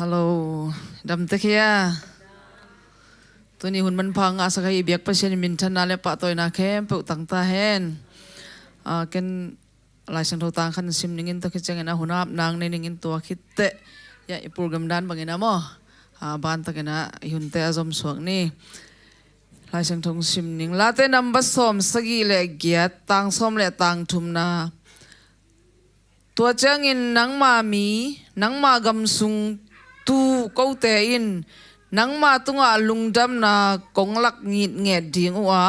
ฮัลโหลดำตะเคียตัวนี้หุ่นมันพังอาศัยเบียกประเชนมินทันนาเลปะตัวนาเข้มเปิดตั้งตาเห็นกันหลายสังทต่างขันซิมนิ่งตัวคิดจังนะหุ่นอับนางในนิ่งตัวคิดเตะยาโปรแกรมด้านบางอย่างนะมั้งบ้านตะกันนะหุ่นเตะอารมณ์สวงนี่หลายสังทงซิมนิ่งลาเตนำบัสสมสกีเล็กเกียรตังสมเล็กตังทุมนาตัวจังอินนังมามีนังมากำสุงตูเขาเตอินนังมาตุงอาลุงดำนากงลักงิดเงดดิงว่า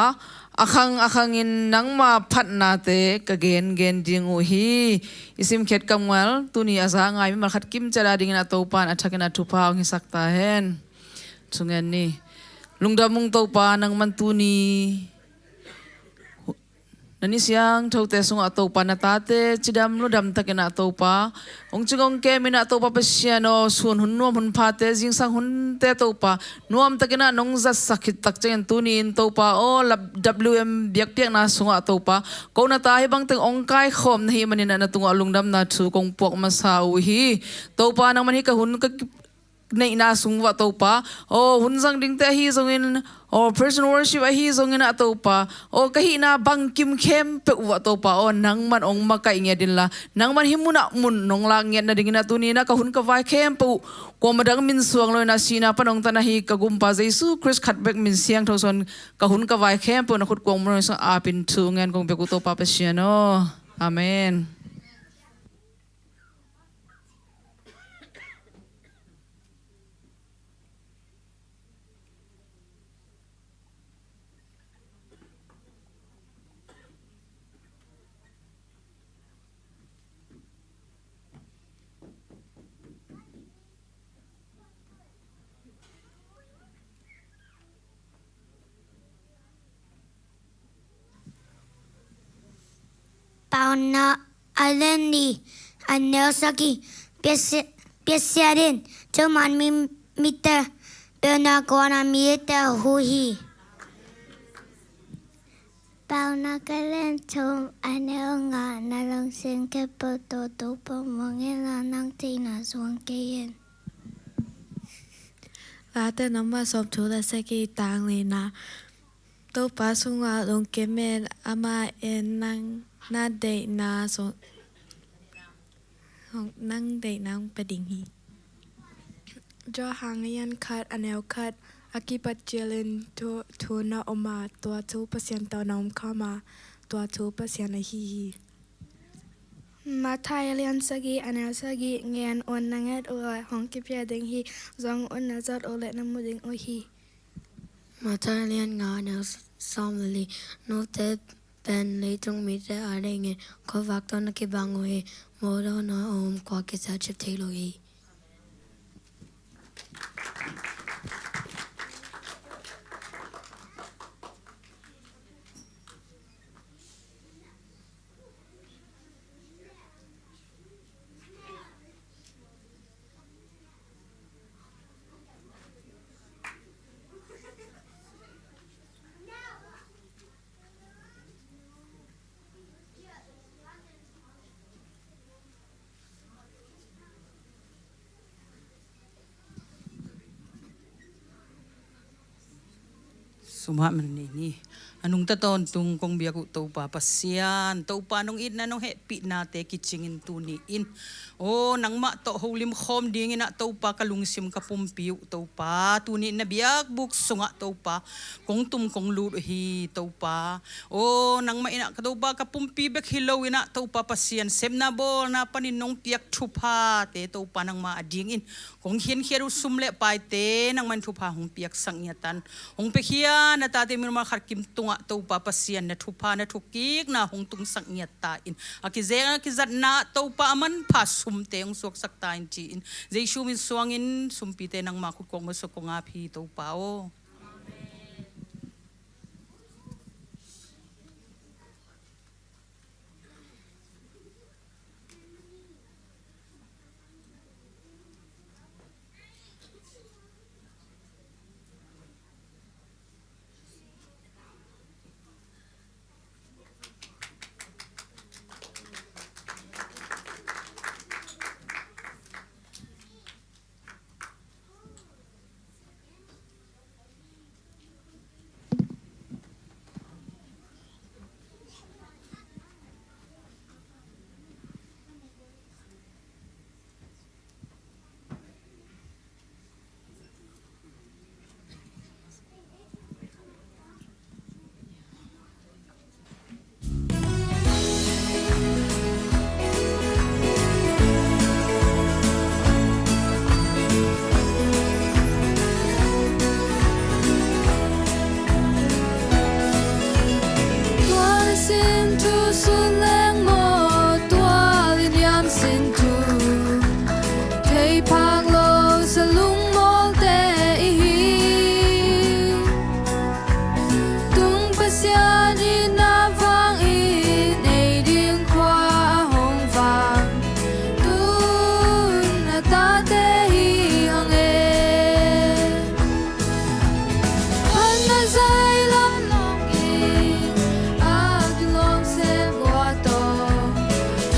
อาคังอินนังมาพัดนาเตกะเกนดิงอุฮีอิสิมเข็ดกังวัลตัวนี้อาสาไงไม่มาขัดกิมจะได้ดิ่งนาตัวปานอัฐกันนาทุพาวหิสักตาเห็นสุงเงินนี่ลุงดำมุงตัวปานังมันตัวนี้นั่นนี่เสียงเท่าเตสงอาตัวปานาตาเตจิดำลุดำตะกันอาตัวปาองค์จงเกมินาตัวปาเปเชียโนส่วนหุ่นนวมหุ่นพาเตจิงสังหุ่นเตตัวปานวมตะกันนองจัดสักขิดตักเจนตัวนี้ตัวปาโอ้ลับ WM เบียกเปียกนาสงอาตัวปากูนาตาให้บังตึงองค์กายขมนี่มันนี่นาตัวลุงดำนาชูกงปวกมาสาวฮีตัวปานังมันให้กับหุ่นก็ในนาสงว่าตัวปาโอ้หุ่นสังดิ่งแต่ฮีสงอินโอ้ person worship ฮีสงอินอาตัวปาโอ้ก็ฮีนาบังกิมเข้มเปว่าตัวปาโอ้นังมันองมาไก่เงียดินละนังมันหิมุนะมุนนองลางเงียนาดิ่งนาตัวนี้นะก็หุ่นก็ไว้เข้มเปก็มาดังมินสวงเลยนะสีนาปนองตานาฮีก็กุมปาเจซูคริสขัดเบกมินเสียงทศนก็หุ่นก็ไว้เข้มเปนะขุดกวงมันเลยสังอาปินทูเงินกงเบกุตัวปาเปเชียโนอาเมนPauna Alendi Aneosaki Piesiarin Cuman mita Pena kuana mita huhi Pauna kalen cum aneonga nalong sing kepoto tupo mongela nang tina suang kayen Late nama som chula seki tang lena to pasunga long kemen ama enang na de na so nang de nang pading hi jo hangayan khat anel khat akipat jelen to na oma to 2% ตอนอมเข้ามาตัว 2% hiมาไทยเรียนสกีอันนั้นสกีเงียนอ่อนนังเอ็ดโอ้ยห้องกิบยาดิงฮีจงอ่อนนัดโอเล็น้ำมือดิงโอฮีมาไทยเรียนงานแนวซ้อมเลยโน้ตเป็นเลยตรงมีแต่อะไรเงี้ยขวักตอนนักบังโอ้ยโมดอนอมขวากิจชิบเทโลยีสุมามันนี่anong taton tung kong biya ko to pa pasyan to pa nong in na nong happy na te kitchingin tuni in o nang ma to holim khom ding ina to pa kalungsim ka pumpiu to pa tuni na biyak buk sunga to pa kong tum kong lu hi to pa o nang ma ina ka to pa ka pumpi bek hilaw ina to pa pasyan sem na bol na paninong piyak thupa te to pa nang ma ading in kong hien hieru sumle pai te nang man thupa hong piyak sangyatan hong pekhia na tate mi ma kharkim tung tau pa pasian na thupa na thukik na hong tung sak nyat ta in akizeng akizat na tau pa aman pa sumte ang suak sak ta in chi in jai shumin suangin sumpite nang makut kong masok nga phi tau pa o xin tu sun leng mo tua lin yam xin tu thei phang lo sa lung mol te hi tung pasya ni na vang in ei ding khoa hong vang tun na ta te hi hang e han na zai lam long in ag long se bua to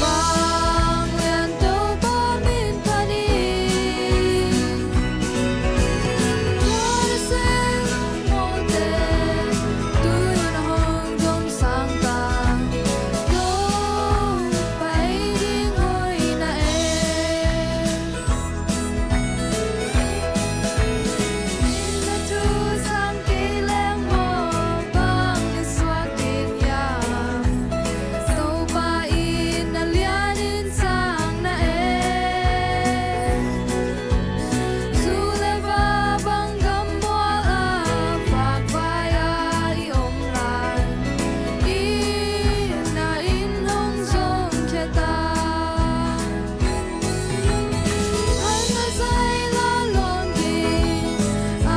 vang len to ba min pa ni What is it mo te tu na hong dong sang ta do pai ding hoi na na tu sang ki leng mo bang ni swak din ya to pa in na lian in sang na Su le va bang gam mo a phak vai a I om lan in na in hong zong che ta An na zai la lom kin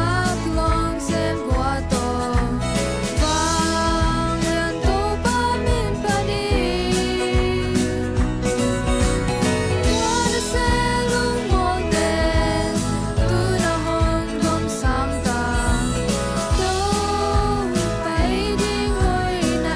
ag long sem bua to vang len to pa min pa ni What is it lung mo te tu na hong dong sam ta do pai ding hoi na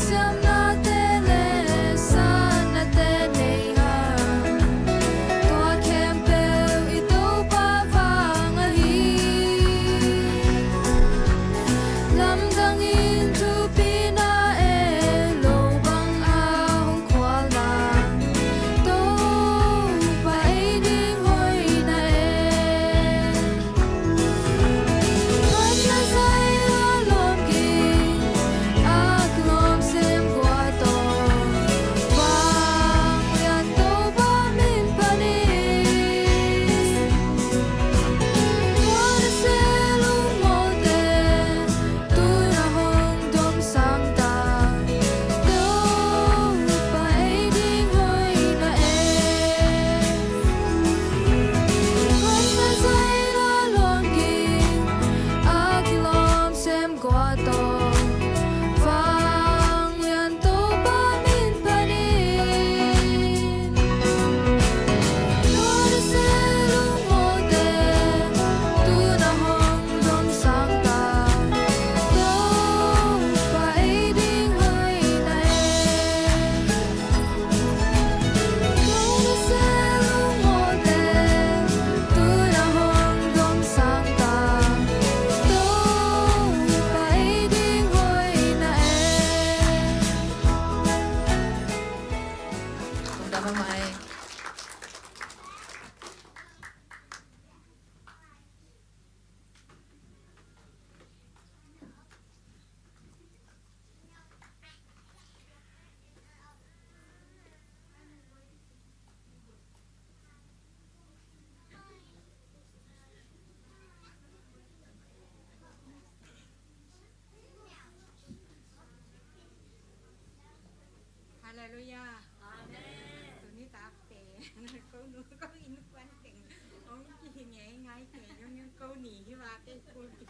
Siam na te le san na te nei ha Tua kem peu I to pa vang a hi Lam dang in tu pina e lo bang a hong kwa la To pa e ding hoi na Han na zai la lom kin ag lom sem kwa to vang yan to ba min pa ni What is it lung mo te tu na hong dong sang ta do pa e ding hoi na Han na zai la lom kin ag lom sem kwa to vang yan to ba min pa ni What is it lung mo te tu na hong dong sang ta do pa e ding hoi na What is it lung mo te tu na hong dong sang ta do pa e ding hoi na Không đâm vào mày. Hallelujah. Amen. Tụi ní tạp tệ. Câu nữa có in quan trọng. Ông chỉ nhẹ ngay kể giống như câu nỉ và cái câu kia.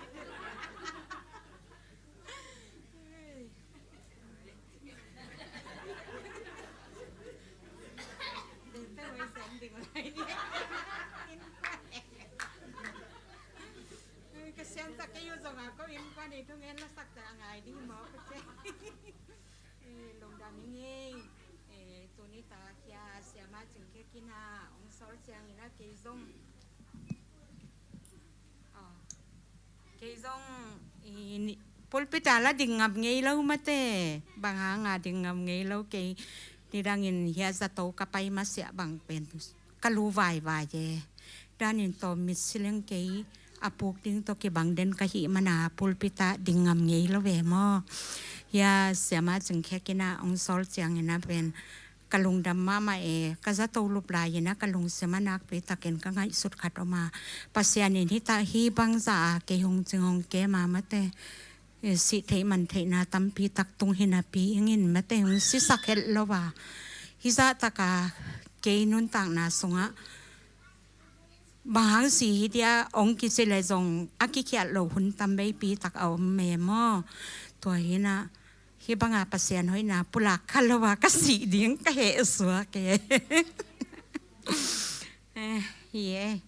Để tôi xem đừng lại đi. Cái xem ta cái yêu dòng à có in quan đi tôi nghe nó sắc cả ngày đi mà có chứ. Lồng đàn như nghe tụi ní ta kia xem mà chừng kia kia na ông sáu chàng như là cây rong cây rong pulpita là đình ngập ngay lâu mà thế bằng hàng à đình ngập ngay lâu cây đi đang nhìn hiện ra tàu cà bay mà sẽ bằng bền cả lú vài vài vậy đang nhìn tàu mít xí lên cây apuk ding to ke bang den ka hi mana pulpita dingam ngei lo ve mo ya sema chung khe kina ong sol chiang ina pen kalung damma ma e kaza to lup la yena kalung semanak pe taken ka ngai sut khat oma pasianin hi ta hi bang za ke hong chingong ke ma mate si thei man thei na tampi tak tung hina pi ingin mate hong si sakhel lowa hi za taka ke nun tang na sunga bahang si dia ong ki se le jong akikia lo hun tambe pi tak au me mo to hina hi banga pasian hoi na pulak khalowa ka si ding ka he suwa ke ye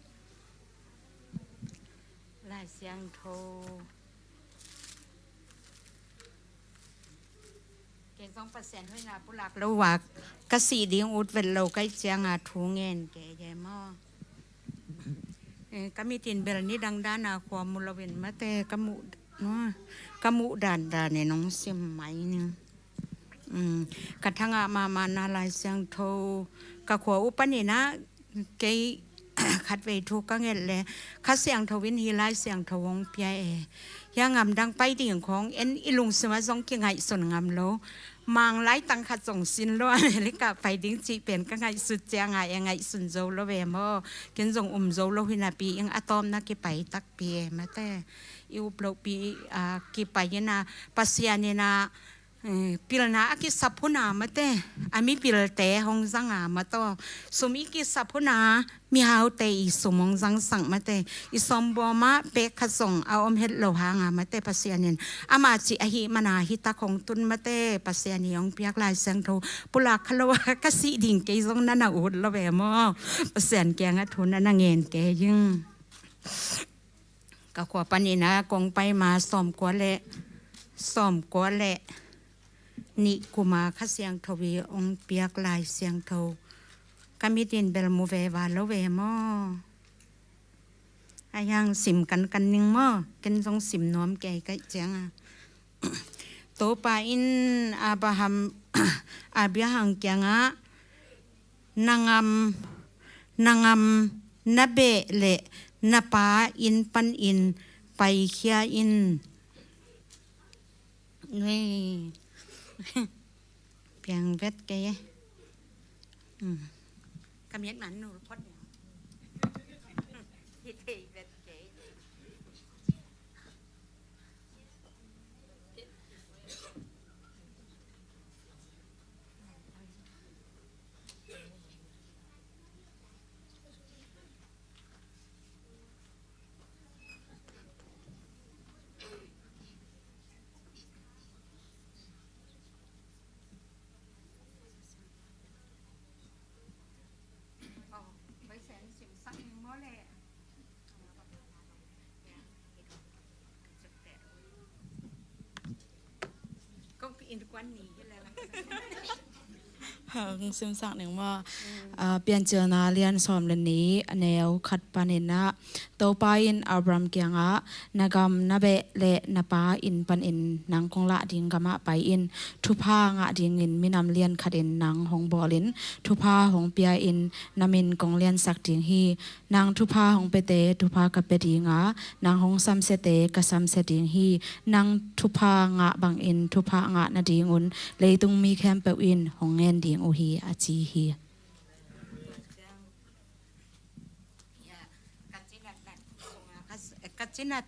la siang tho ke jong pasian hoi na pulak lo wa ka si ding ut vel lo kai chiang a thu ngen ke ye mo kami tin bel ni dang dana kwa mulawin mate kamu no kamu dan ne nong sim mai ni kathanga ma na lai siang tho ka khwa upani na ke khat ve thu ka ngel le kha siang tho win hi lai siang tho wong pia e ya ngam dang pai ding khong en ilung sima jong ki ngai son ngam lo mang lai tang kha jong sin lo le ka pai ding chi pen ka ngai su chiang ngai sun zo lo ve mo ken jong zo lo hina pi ing atom na ki pai tak pi ma te i uplo pi ki pai na pasianina pilna aki sapuna mate ami pilte hong zanga mato sumi ki sapuna mi hau te i sumong zang sang mate i somboma pe khasong a om het lo hanga mate pasianin ama chi a hi mana hi ta khong tun mate pasiani ong piak lai sang tho pula khalowa ka si ding ke zong na na ud lo ve mo pasian ke nga thun na ngen ke ying ka kwa panina kong pai ma som kwa le ni kuma kha siang thowi ong piak lai siang tho kami tin bel mu ve wa lo ve mo ayang sim kan ning mo ken jong sim nom ke kai chang to pa in abaham abiahang kyanga nangam nabe le napa in pan in pai khia in ne piang vet ke kamiak nan nu phot hi thei vet ke sim sak ning ma pian chana lian som le ni aneu khat panina to pa in abram kyanga nagam nabe le napa in pan in nang kong la ding gama pai in thupa nga ding in minam lian khatin nang hong bolin thupa hong pia in namin kong lian sak ding hi nang thupa hong pete thupa ka pe dinga nang hong sam se te ka sam se ding hi nang thupa nga bang in thupa nga na ding un leitung mi khem pe in hong ngen ding o hi achi hi kachina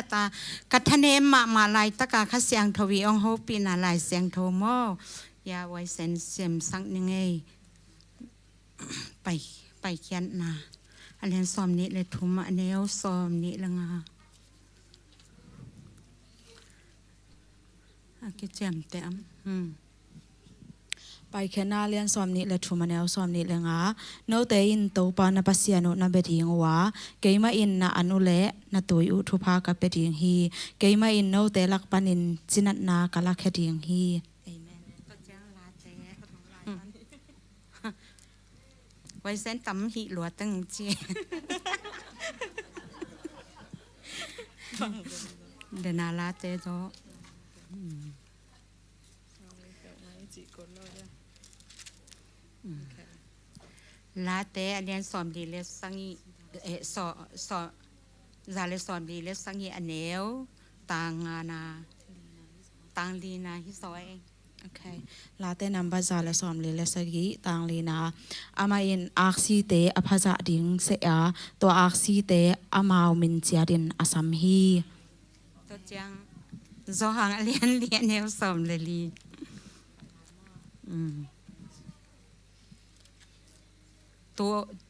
ta kathane ma lai taka khasyang thowi ong ho pi na lai syang tho mo ya wai sen sem sang ni ngei pai khian na alen som ni le thuma aneu som ni langa aki chem te am pai khena lian som ni le thuma neu som ni lenga no te in to pa na pasiano na be ding wa keima in na anu le na toi u thu pha ka pe ding hi keima in no te lak panin chinat na kala khe ding hi amen to chang la te wai sen tam hi lua tang chi de na la te do la te alian som di le sangi so zale som li le sangi anel tang ana tang lina hisoi Okay. Late number zala som le lesagi tang lina ama in aksi te aphaza ding se a to aksi te amao min chiarin asam hi to chang zo hang lian neu som le li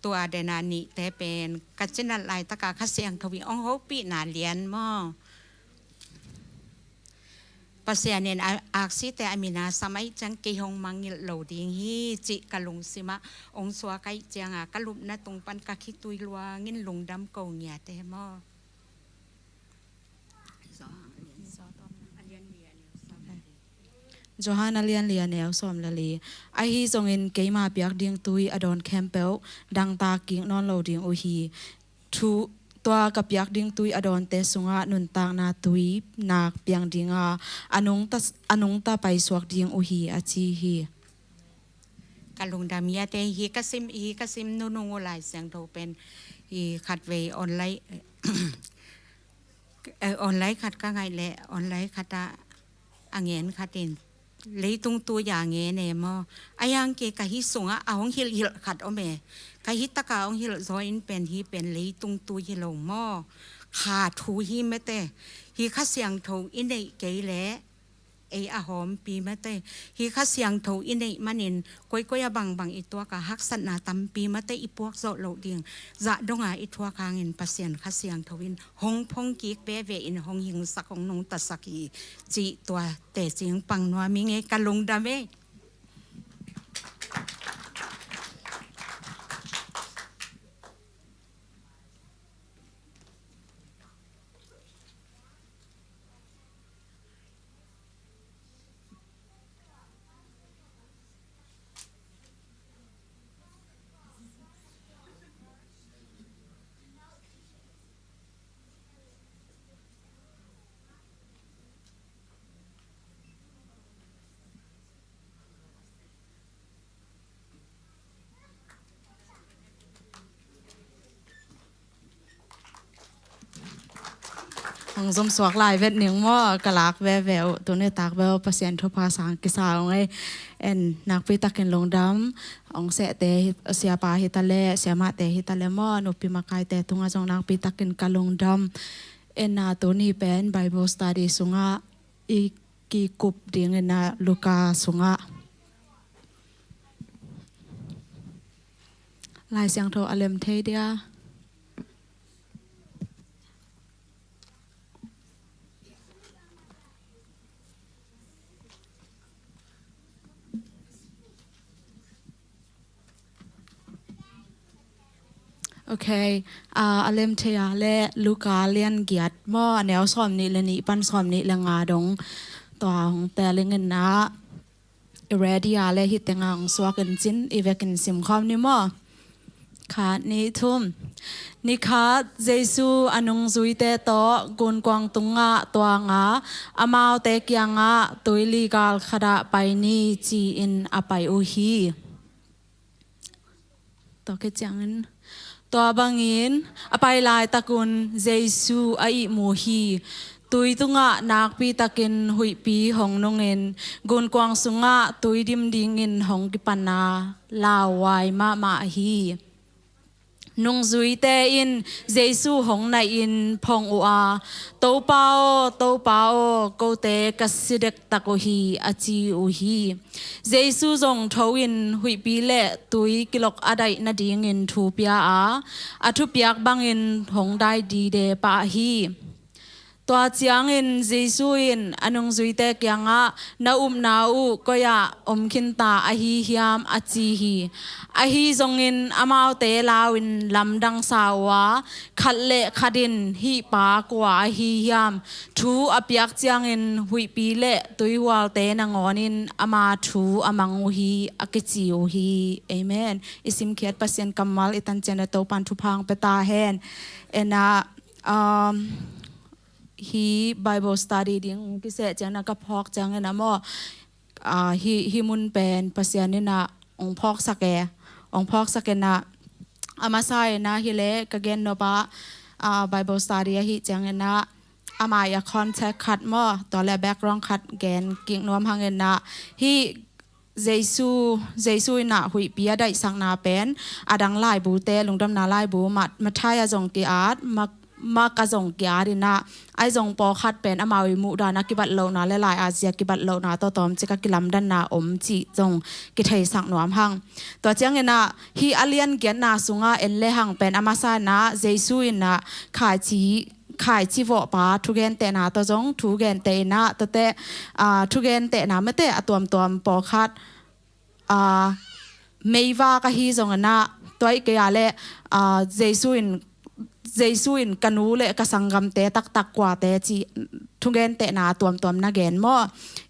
ตัวเดนานิแต่เป็นกัจจนัดลายตะกาคัเสียงทวีองโฮปีนาเลียนมอปัสยาเนนอาศิแต่อามินาสมัยจังเกยงมังงิลโลดิงฮีจิกะลุงสิมะองสวาไกจังกะลุบนะตรงปันกะคิตุยลัวงินลุงดำเกาเงียเตมอJohanna lian lian neo som la li ai hi zong in keima piak ding tui adon campbell dang ta king non lo ding u hi thu toa ka piak ding tui adon te sunga nun tak na tui nak piang dinga anung ta pai suak ding u hi achi hi กะลุงดำเมียแต่ฮีกะซิมนูนูหลายเสียงโทเป็นฮีขัดเวออนไลน์ออนไลน์ขัดก็ไงแหละออนไลน์ขัดอ่างเงินขัดเองเลยตรงตัวอย่างเงี้ยเนี่ยมออายังเกกะฮิส่งอ่ะเอาของฮิลขัดเอาแม่กะฮิตะกะของฮิลซอยน์เป็นฮีเป็นเลยตรงตัวฮิลมอขาดทูฮีไม่แต่ฮีข้าเสียงโทอินในเกยแหละอาหอมปีมาเตฮีข้าเสียงโถอินในมันเองก้อยบังอีตัวกะฮักสันนาตำปีมาเตอีพวกโซโลดิงจะดงอีทัวคางเงินปัสเซียนข้าเสียงโถวินหงพงกีกเบเวอินหงหิงสักของนงตัสักีจีตัวแต่เสียงปังนัวมิงกะลงดาเวHong som suak lai vet ning mo kalak ve veo tu ne tak veo pasien tho pa sang ki sa ong ai en nak pi takin long dam ong se te sia pa hitale sia ma te hitale mo no pi makai te tunga jong nak pi takin kalong dam en na tu ni pen bible study sunga I ki kup ding na luka sunga lai siang tho alem the dia Okay, alem thea le luka lian giat mo neo som ni le ni pan som ni le nga dong to hong te lingen na iradia le hitenga ong swaken chin ivekin sim khom ni mo kha ni thum ni kha jesu anung zui te to gun kwang tunga to nga amao te kyanga toili gal khada pai ni chi in apai u hi to ke changinตัวบางอินอภัยลายตะกุนเยซูไอโมฮีตุยตุงะนักปีตะกินหุยปีหงนงเงินกุนกวางสุงะตุยดิมดิงินหงกิปันนาลาวายมาฮีนงซุยเตอินเยซูหงในอินพงอัวโตเปาโกเตกัสสิเดกตะโกฮีอาจีอูฮีเยซูจงทวินหุยปีเละตุยกิลกอดัยนาดิงินทูเปียอาทุเปียกบังอินหงได้ดีเดปะฮีตัวเจียงอินเยซูอินอันงซุยเตกยังะนาอูก็ยาคินตาอฮีฮิยามอาจีฮีอฮีจงอินอามาวเตลาวินลำดังสาวะขัดเละขัดินฮีปากว่าอฮีฮิยามทูอเปียกเจียงอินหุยปีเละตุยหัวเตนงอนินอามาทูอามังอูฮีอากิจิอูฮีเอเมนอิสิมเคียดปัสยันกัมมัลอิตันเจนโตปันทุพังเปตาเฮนเอนาฮีBible study ดิ้งพิเศษจังนะกับพอกจังนะมอฮีมุนเป็นปัสยานินะองพอกสักแกนะอามาใส่นะฮิเลกะเกนโนบะ Bible study hi changena amaya contact khat mo to le background khat gen king nom hangena hi Jesu na hui pia dai sang na pen adang lai bu te lungdam na lai bu mat thaya jong ki at ma ka jong ki arina ai jong po khat pen amawi mu da na ki bat lo na le lai asia ki bat lo na to tom chika kilam dan na om chi jong ki thei sang nom hang to changena hi alien gen na sunga en le hang pen amasa na Jesu na khai chi vo pa thu gen te na to jong thu gen te na to te thu gen te na me te atom po khat meiwa ka hi jong na toy ke ale Jesu in kanu le ka sangam te tak kwa te chi thu gen te na tom na gen mo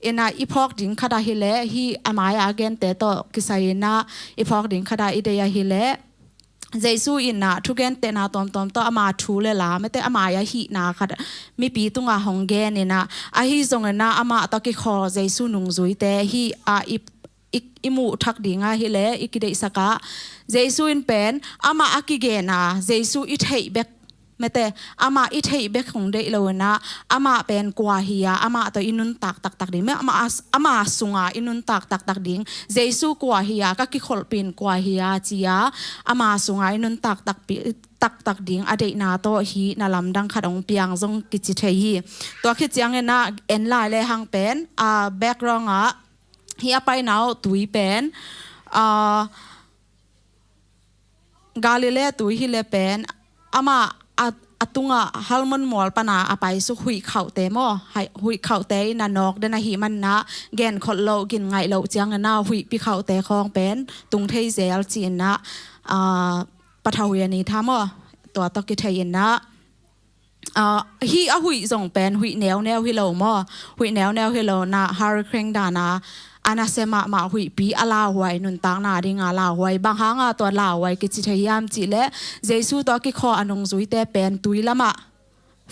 ina iphok ding khada hi le hi amaya gen te to kisai na iphok ding khada ideya hi le Jesu in na thu gen te na tom to ama thu le la me te amaya hi na khat mi pi tunga hong gen ina a hi zong na ama to ki kho Jesu nung zui te hi a imu thak dinga hi le ikidei saka Jesu in pen ama akigena Jesu i thei bek mete ama i thei bek khong dei lo na ama pen kwa hiya ama to inun tak ding me ama sunga inun tak ding Jesu kwa hiya ka ki khol pin kwa hiya chia ama sunga inun tak ding ade na to hi na lam dang khadong piang jong ki chi thei hi to khi chiang na en lai le hang pen background a hi apai now tui pen Galilee tui hi le pen ama atunga halmon mol pana apai su hui khau te mo hui khau te na nok de na hi man na gen khol lo gin ngai lo chiang na hui pi khau te khong pen tung thei zel chin na pathawiani tha mo to ki thei na hi a hui zong pen hui neo hi lo mo hui neo hi lo na hurricane da na anasema ma hui pi ala huai nun tang na ding ala huai bang hanga to la huai ki chi thayam chi le Jesu to ki kho anong zui te pen tui lama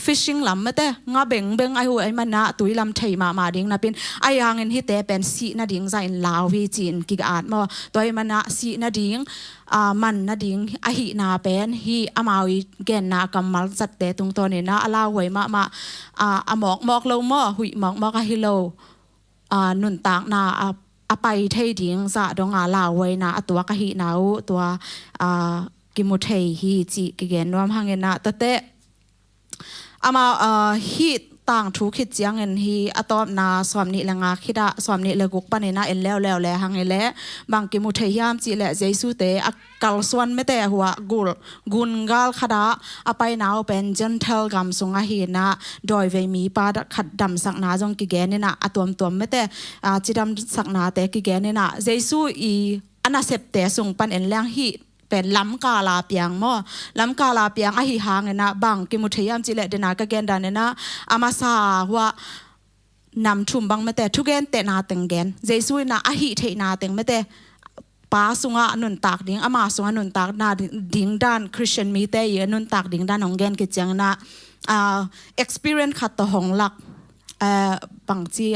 fishing lam mate nga beng ai hu ai mana tui lam thei ma ding na pin ai hang in hi te pen si na ding za in law hi chin ki at mo toy mana si na ding man na ding a hi na pen hi amawi gen na kamal zat te tung to ne na ala huai ma amok lo mo hui mok a hi lo nun tak na apai thei ding za dong la wai na atwa ka hi nau twa ki mu thei hi chi ki gen nom hangena tate ama hi tang thu khit chiang en hi atop na swamni langa khida swamni leguk panena en lew le hangele bang ki mu thei yam chi le Jesu te akal swan mete huwa gun gal khada apai nau pen gentle gam sunga hi na doi ve mi pa khat dam sak na jong ki gen na atom mete chidam sak na te ki gen na Jesu i ana sep te sung pan en lang hi pen lam ka la piang mo lam ka la piang a hi hang na bang ki mu thei yam chi le dena ka gen dan na amasa huwa nam thum bang mete thu gen te na teng gen Jesu na a hi thei na teng mete pa sunga nun tak ding ama sunga nun tak na ding dan Christian mi te ye nun tak ding dan ong gen ki chang na experience khat to hong lak bang chi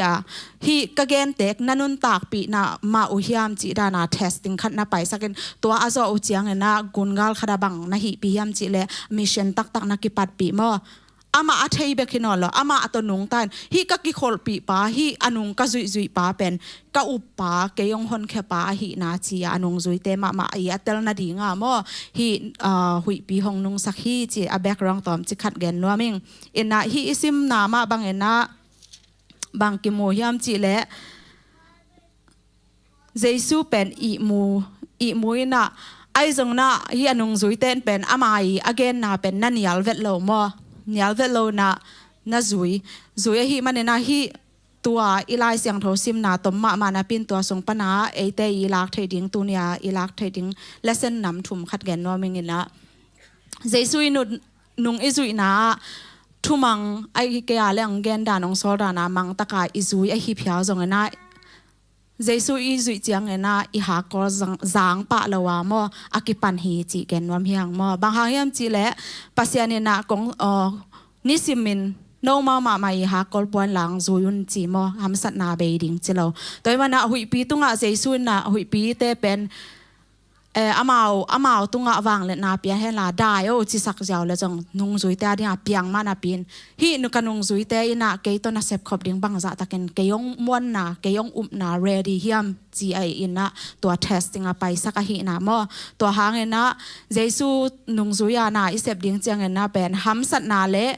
hi ka gen tek nanun tak pi na ma u hiam chi da na testing khat na pai sakin to azo u chiang na gungal khada bang na hi pi hiam chi le mission tak na ki pat pi mo ama athei bekino lo ama atonung tan hi ka ki khol pi pa hi anung ka zui pa pen ka upa ke yong hon khe pa hi na chi anung zui te ma i atel na dinga mo hi hui pi hong nung sakhi chi a background tom chi khat gen noming ina hi isim na ma bang ena bang ki mo hiam chi le Jesu pen i mu ina ai zong na hi anung zui ten pen amai again na pen na nial vet lo mo nial vet lo na zui hi manena hi tua ilai siang tho sim na tom ma na pin tua song pana ate i lak thei ding tunia i lak thei ding lesson nam thum khat gen no ming ina Jesu nung izui na thumang ai ke ale ang gen da nong sol da na mang taka izui a hi phya zong na Jesu izui chiang na i ha ko zang pa lawa mo akipan hi chi gen wam hiang mo bang ha hiam chi le pasiane na kong nisimin no ma mai ha kol pon lang zuyun chi mo ham sat na be ding chilo toy mana hui pi tunga Jesu na hui pi te pen amau tunga wang le na pia he la dai o chi sak jaw le jong nung zui ta dia piang ma na pin hi nu kanung zui te ina ke to na sep khop ding bang za taken ke yong mon na ke yong na ready hiam chi ai ina to testing a pai saka hi na mo to hang ena jesu nung zui ya na i sep ding chang ena pen ham sat na le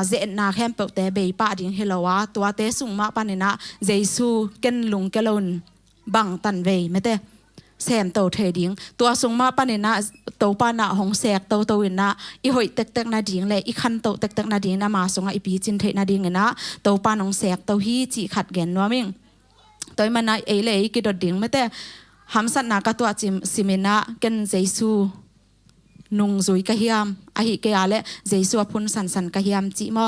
ze na khem pe te be pa ding hilowa to te sung ma panina jesu ken lung kelon bang tan ve meteแซมโตเทดิงตัวสงมาปานินะโตปานะหงแสกโตวินนะอีหอยเต็กนาดิงเลยอีคันโตเต็กนาดิงนะมาสงอีปีจินเทนาดิงนะโตปานหงแสกโตฮีจีขัดแกนนัวมิงตัวมันนะเอเลยกิดดิงไม่แต่หัมสัตนากตัวจิมซิมินะเกนเจซูนุงซุยกะเฮียมอะฮิเกยาเลเจซูพุนสันกะเฮียมจิมอ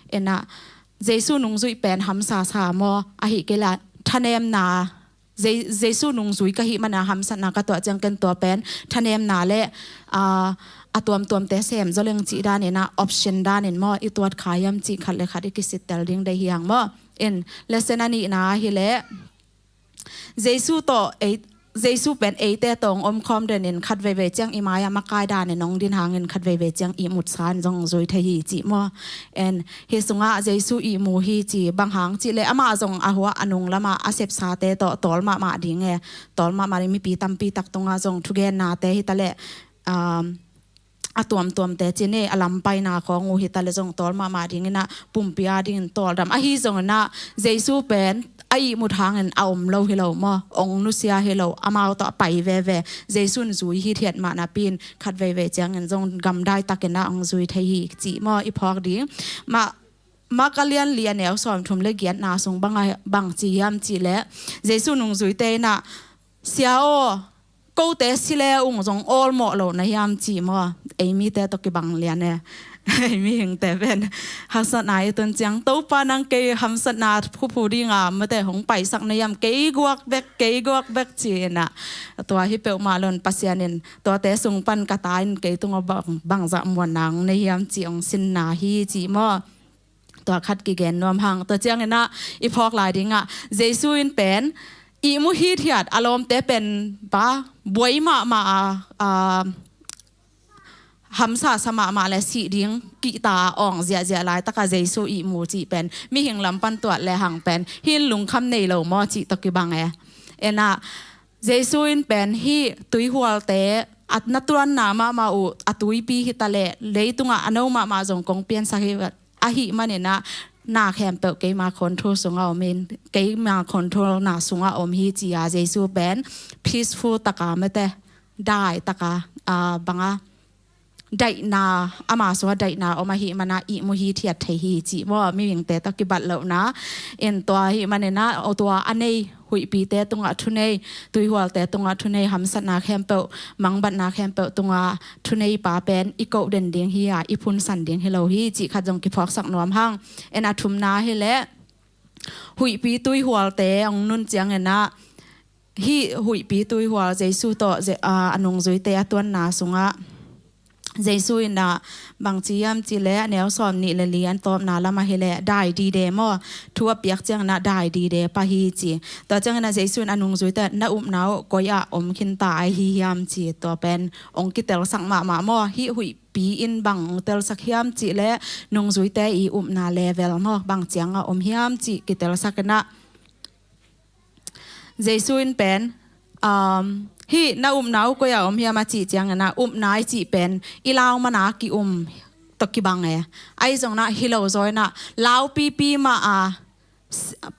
เอ็นะเจซูนุงซุยเป็นหัมซาๆมออะฮิเกลาทะเนมนาเจซูนุงซุยกะฮิมันนะหัมสัตนากตัวจังเกนตัวเป็นทะเนมนาเลอะตัวมเตเซมจเลงจิดานี่นะออปชั่นดานินมออีตัวขายมจิขัดเลยขัดอีกิสิตเตลดิงได้เฮียงมอเอ็นเลเซนานีนะฮิเลเจซูโตเจซูเป็นเตตองอมคอมเดนินขัดเวเจียงอีมายามากายดานินน้องดินหาเงินขัดเวเจียงอีมุดซานจงจุยเทฮีจิมอเอ็นเฮสุงะเจซูอีมูฮีจิบางหางจิเลอามาจงอาหัวอนุงละมาอาเซบซาเตโตตอลมาดิงเอตอลมาริมีปีตัมปีตักตงอาจงทุเกนนาเตฮิตะเลอะตัวมแต่เจเนอลัมไปนาของงูหิตาเลจงตอลมาดิงนะปุ่มปีอาดิงตอลดำอะฮีจงนะเจซูเป็นไอ้มุทางเงินเอามเราเฮโลมอองนุเซียเฮโลอามาต่อไปเวเจซุนจุยฮีเทียดมานาปีนขัดเวจังเงินจงกำได้ตักเกนะองจุยไทยจีมออีพอกดีมากเลียนแนวสอนทุมเลเกียนนาสงบังจียามจีและเจซุนองจุยเตนะเสียโอกูเตสิเลองจงออลหมอโลในยามจีมอเอมีแต่ตกิบังเลียนเนี่ยมีเห็นแต่เป็นหักษณะตุนจังตู้ปานังเกยหักษณะผู้ดีงามมาแต่หงไปสักในยามเกยกวกเบกจีน่ะตัวที่เปิลมาลนปัสยานินตัวแต่สุงปันกระตายเกยตุงบังจะมวนนังในยามจีองสินนาฮีจีมอตัวคัดกิเกนนวมหังตัวเจียงน่ะอีพอกหลายดิ้งอ่ะเจซูอินเป็นอีมุฮีเทียดอารมณ์แต่เป็นบ้าบวยมาหัมซาสมาและสีดิ้งกีตาอ่องเจียลายตะกะเจซูอีมูจีเป็นมีหิงลำปันตัวและหังเป็นหินลุงคำในเหล่ามอจีตะกิบังเอ็นะเจซูอินเป็นฮีตุยหัวเตอัดนัตวันนามาอุอัตุยปีฮิตาเลเลยตุงะอนาวมาจงกงเปียนสักอะหิมันเนี่ยนะนาแคมเปิลเกยมาคอนโทรลสุงเอาเมนเกยมาคอนโทรลนาสุงเอาอมฮีจีอาเจซูเป็น peaceful ตะกาไม่แต่ได้ตะกาบังได้นาอามาสวได้นาออกมาหิมันนะอีมุฮีเทียดเทฮีจีว่ามีอย่างแต่ตะกิบัดเหล่านะเอ็นตัวหิมันเนี่ยนะเอาตัวอันนี้หุยปีแต่ตรงทุนเนตุยหัวแต่ตรงทุนเนหัมสัตนาแคมเปิลมังบัดนาแคมเปิลตรงทุนเนป่าเป็นอีโกเด่นเดียงเฮียอีพุนสันเดียงเฮโลฮีจีขัดจงกิพอกสักนวมห้างเอ็นอาทุมนาเฮเลหุยปีตุยหัวแต่องนุ่นเจียงเอ็นนะฮีหุยปีตุยหัวเจสูโตอนงจุยแต่ตัวนาสุงะเจสุอินดาบางจียมจีเล่แนวสอนนี่เลียนตอบนาละมาเฮเลได้ดีเดมอทัวเปียกจังนะได้ดีเดปะฮีจีต่อจังนะเจสุนอนุงจุยแต่นะอุมนาวก็ยาอมขินตาฮียามจีตัวเป็นองกิเตลสังมามอฮีหุยปีอินบังเตลสักยามจีเล่นุงจุยแต่อีอุมนาเลเวลมอบางจังอมยามจีกิเตลสักนะเจสุนเป็นฮีนานาวก็อย่าเฮียมาจีจังนะนายจีเป็นอีลาวมานากิตกิบังไอจงนะฮิโลซอยนะลาวปีมา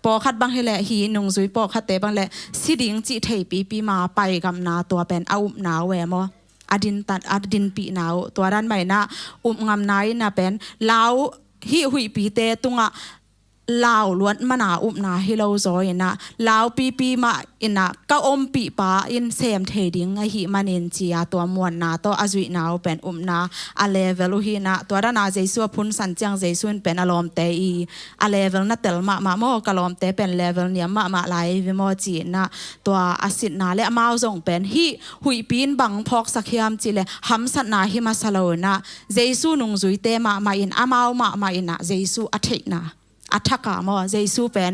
ปอคัดบังเฮเลฮีนุงซุยปอคัดเตบังเลสิดิงจีเทปีมาไปกับนาตัวเป็นนาวมออดินปีนาวตัวด้านใหม่นะงามนายนะเป็นลาวฮีหุยปีเตตุงะลาวล้วนมานานาฮิโลซอยนะลาวปีมาอินะก็อมปีปาอินเซมเทดิงไอหิมันเนจียตัวมวนนาตัวอจุยนาวเป็นนาอะเลเวลฮีนะตัวด้านนาเจสัวพุนสันจังเจสุนเป็นอารมณ์เตอีอะเลเวลนัตเตลมาโมกอารมณ์เตเป็นเลเวลเนี่ยมาไลวิโมจีนะตัวอาศินาและมาจงเป็นฮีหุยปีนบังพอกสักยามจีเลหัมสันนาฮิมาสโลนะเจสุนุงจุยเตมาอินอามาอินนะเจสุอเทนะอัฐกามอเจซูเป็น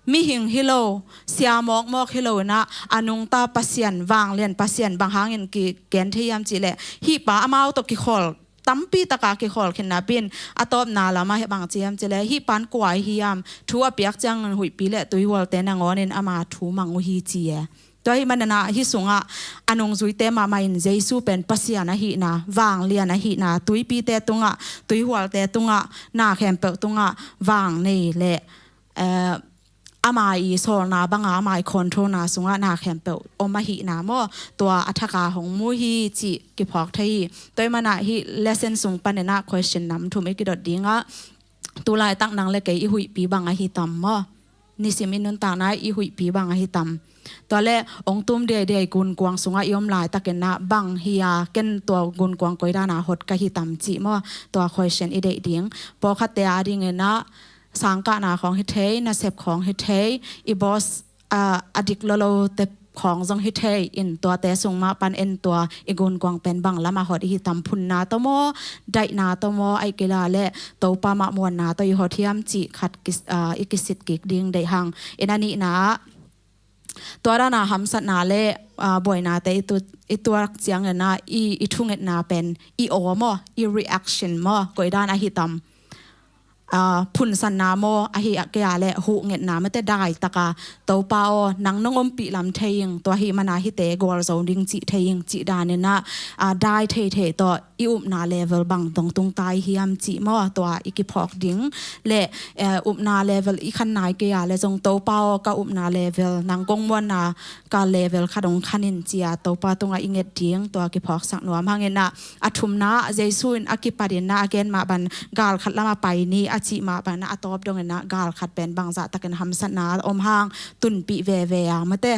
mi hing hilo sia mok hilo na anung ta pasien wang lian pasien bang hangin ki ken thiam chi le hi pa amau to ki khol tampi taka ki khol khin na pin atop na lama he bang chiam chele hi pan kwai hiam thu apiak chang hui pi le tui wal te na ngonin ama thu mangu hi chi e to hi manana hi sunga anung zui te ma main jesu pen pasiana hi na wang lian hi na tui pi te tunga tui wal te tunga na khem pe tunga wang nei le amai sol na banga amai control na sunga na khempe oma hi na mo to athaka hong mu hi chi ki phok thai toy mana hi lesson sung panena question nam thu me ki dot dinga tu lai tak nang le ke i hui pi banga hi tam mo ni simin nun ta na i hui pi banga hi tam to le ong tum de gun kwang sunga yom lai takena bang hiya ken to gun kwang koida na hot ka hi tam chi mo to question i de ding po khat te a ding naสังกัดนาของฮิตเทนะเสพของฮิตเทอีบอสอดิกโลโลเตของจงฮิตเทอินตัวแต่ส่งมาปันเอ็นตัวอีกุนกวางเป็นบังละมาหอดอีตำพุนนาตโมได้นาตโมไอเกลาและโตปามะมวนนาตัวอีหอเทียมจิขัดอีกิสิตกิกดิ่งได้หังเอ็นนี้นะตัวด้านนาหำสัตนาเล่บ่อยนาแต่อีตัวเจียงนะอีทุ่งเอ็ดนาเป็นอีโอมออี reaction มอกอยด้านอาหิตำพุนสันนาโมอหิเกียและหูเง็ดนาไม่ได้ได้ตะกาโตปาโอนังนงอมปีลำเทียงตัวหิมานาหิเตกวอลโซนดิงจิเทียงจิดานินะได้เทตัวอิอุปนาเลเวลบังตรงตรงตายหิมจิโมตัวอีกิพอกดิงและอุปนาเลเวลอีขันนายเกียและจงโตปาโอกับอุปนาเลเวลนังกงวันนากาเลเวลขดงขันินเจียโตปาตรงอิเง็ดดิงตัวกิพอกสักหน่วมหางเงินนะอัฐุมนะเจสุนอากิปาดินนะอเกนมาบันกาลขัดละมาไปนี่จิมาปานะตอบดงนะกาลขัดเป็นบางจะตะกันหำสนาอมหางตุนปีเวเวียมาเต้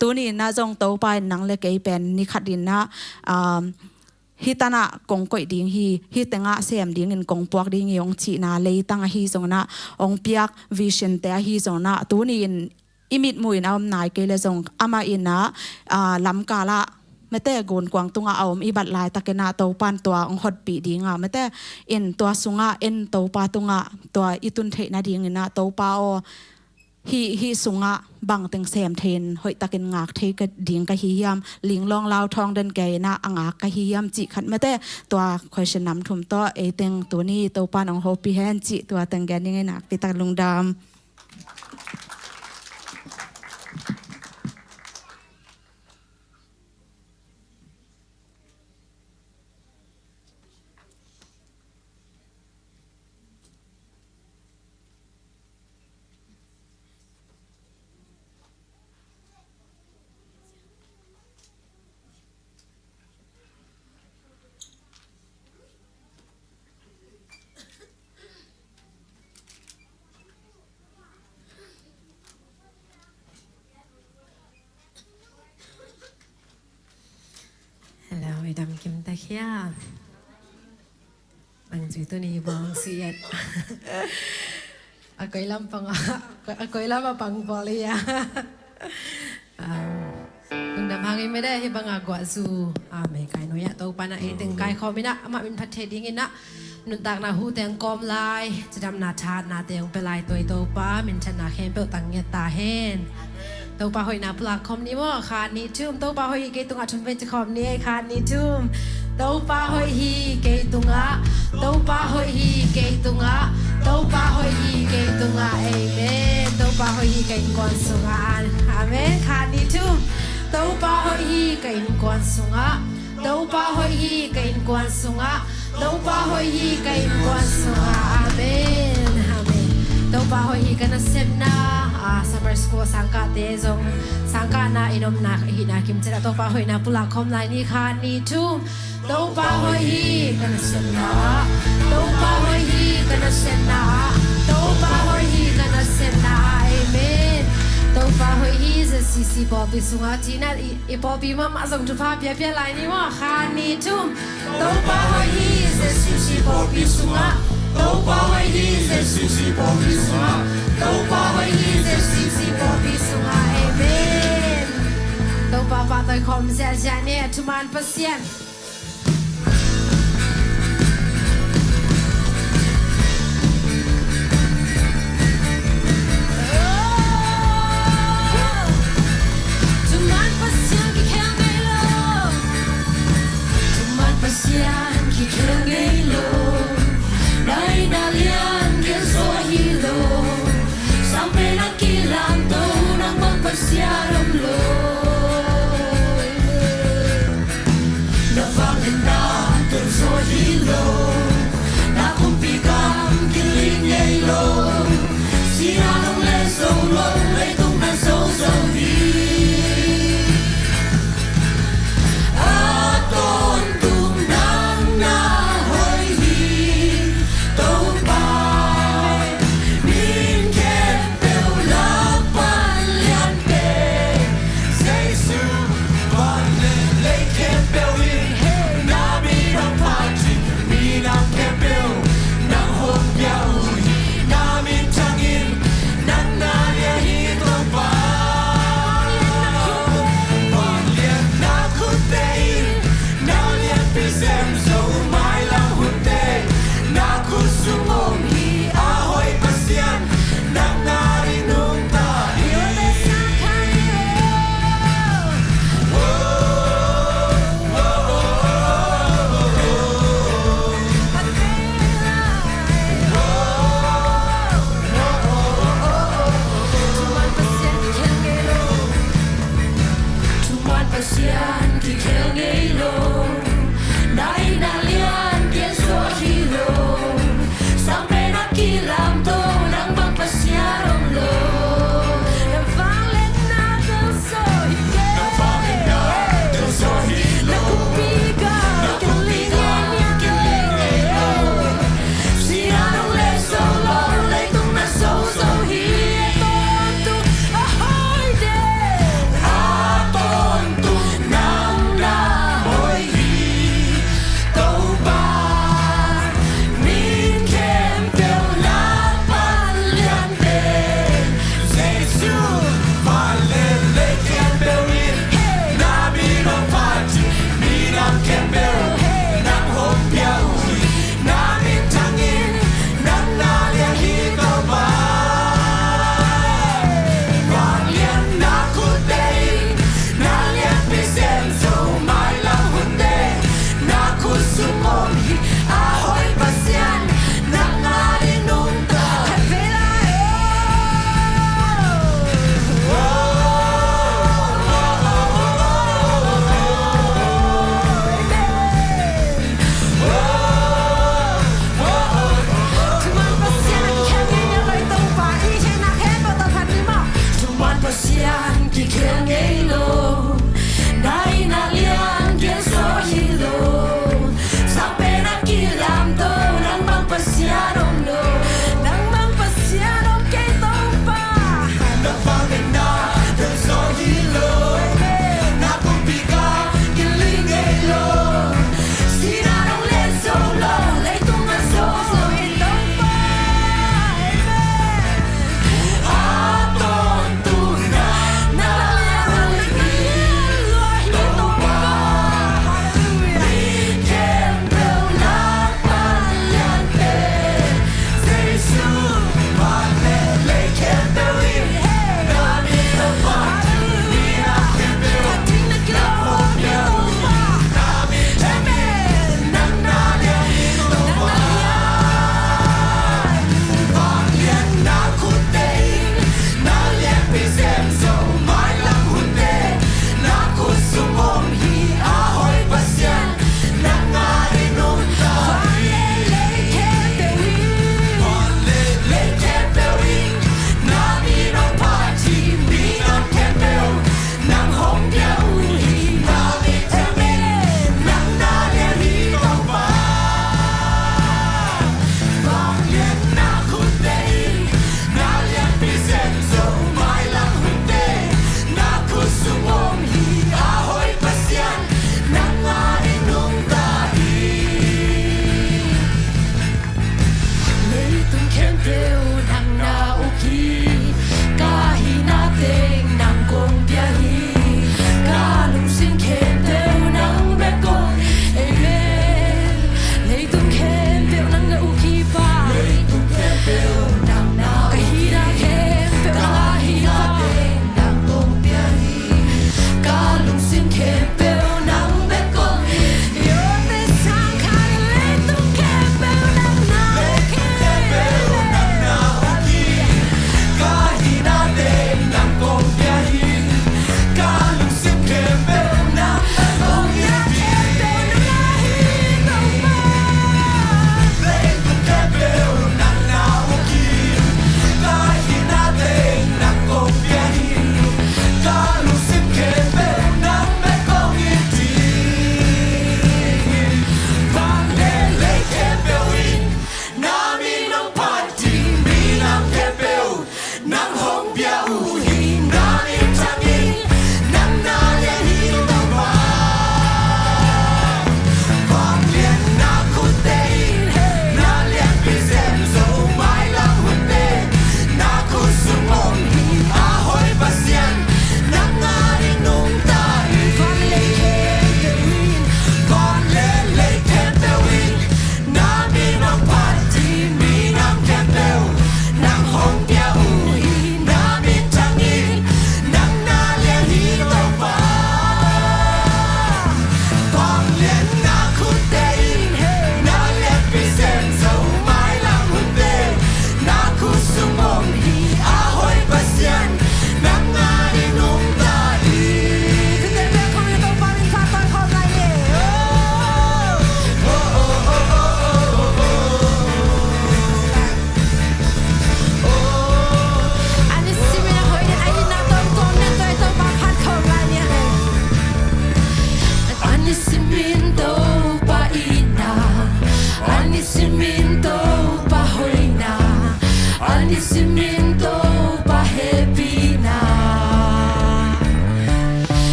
ตัวนี้นะจงโตไปนังเล็กเป็นนิขัดดินนะฮิตนะกงกอยดิ่งฮิตงะเสียมดิ่งเงินกงปวกดิ่งยองจีนาเลยตั้งฮิจงนะองเปียกวิชันแต่ฮิจงนะตัวนี้อิมิดมวยนะอมนายเกลจงอามาอินนะลำกาละไม่แต่โกนกวางตุงเอาอีบัดลายตะเกนาโตปันตัวองหดปีดิ่งไม่แต่เอ็นตัวสุงะเอ็นโตปาตุงะตัวอิตุนเทนาดิ่งนะโตปาโอฮิสุงะบังเต็งแซมเทนหอยตะเกนงากเทกดิ่งกะฮิยามลิงลองลาวทองเดินไกนะอ่างกะฮิยามจิขัดไม่แต่ตัวคอยชนำถุมตัวเต็งตัวนี้โตปานองโฮปีแฮนจิตัวเต็งแกนี่ไงนักปีตะลุงดำแล้วไอ้ดำกิมตะเคียอันจุดตัวนี้บางสิเอ็ดอาก้อยลำปังอาก้อยลำมาปังบอลเลยอะมึงดำหางไม่ได้ให้บังอากวาซูไม่ไกลน้อยตัวปานะเอตึงไกลคอไม่นะมาเป็นพัดเทดิ้งนะนุนตากนาหูแตงกอมลายจะดำนาชาตินาเตียงไปลายตัวป้าเป็นชนะแค่เปิดตังเงียตาเห็นตัวปลาหอยนาปลาคอมนี้ว่าขาดนี้ชุ่มตัวปลาหอยเกตุงอาชมเป็นจะคอมนี้ขาดนี้ชุ่มตัวปลาหอยฮีเกตุงอาตัวปลาหอยฮีเกตุงอาตัวปลาหอยฮีเกตุงอาเอเมนตัวปลาหอยฮีเกินกวนสุงอาอาเมนขาดนี้ชุ่มตัวปลาหอยฮีเกินกวนสุงอาตัวปลาหอยฮีเกินกวนสุงอาตัวปลาหอยฮีเกินกวนสุงอาอาเมนอาเมนตัวปลาหอยฮีกันเซมนาsummer school สังกัดเดซงสังกัดนาอินอมนาหินาคิมเจระตัวปลาหอยนาปุลาคอมไลนี่ขาดนี้ชุ่มตัวปลาหอยฮีกันเซมนาตัวปลาหอยฮีกันเซมนาตัวปลาหอยฮีกันเซมนาเอเมนตัวปลาหอยฮีจะซีซีบอบีสุงาจีน่าอีบอบีมาส่งจุภาพเปียเปียไลนี่ว่าขาดนี้ชุ่มตัวปลาหอยฮีจะซีซีบอบีสุงาตัวปลาหอยฮีจะซีซีบอบีสุงาตัวปลาหอยฮีจะซีซีบอบีสุงาเอเมนตัวปลาปลาตัวคอมเสียใจเนี่ยทุกมันเปอร์เซ็นต์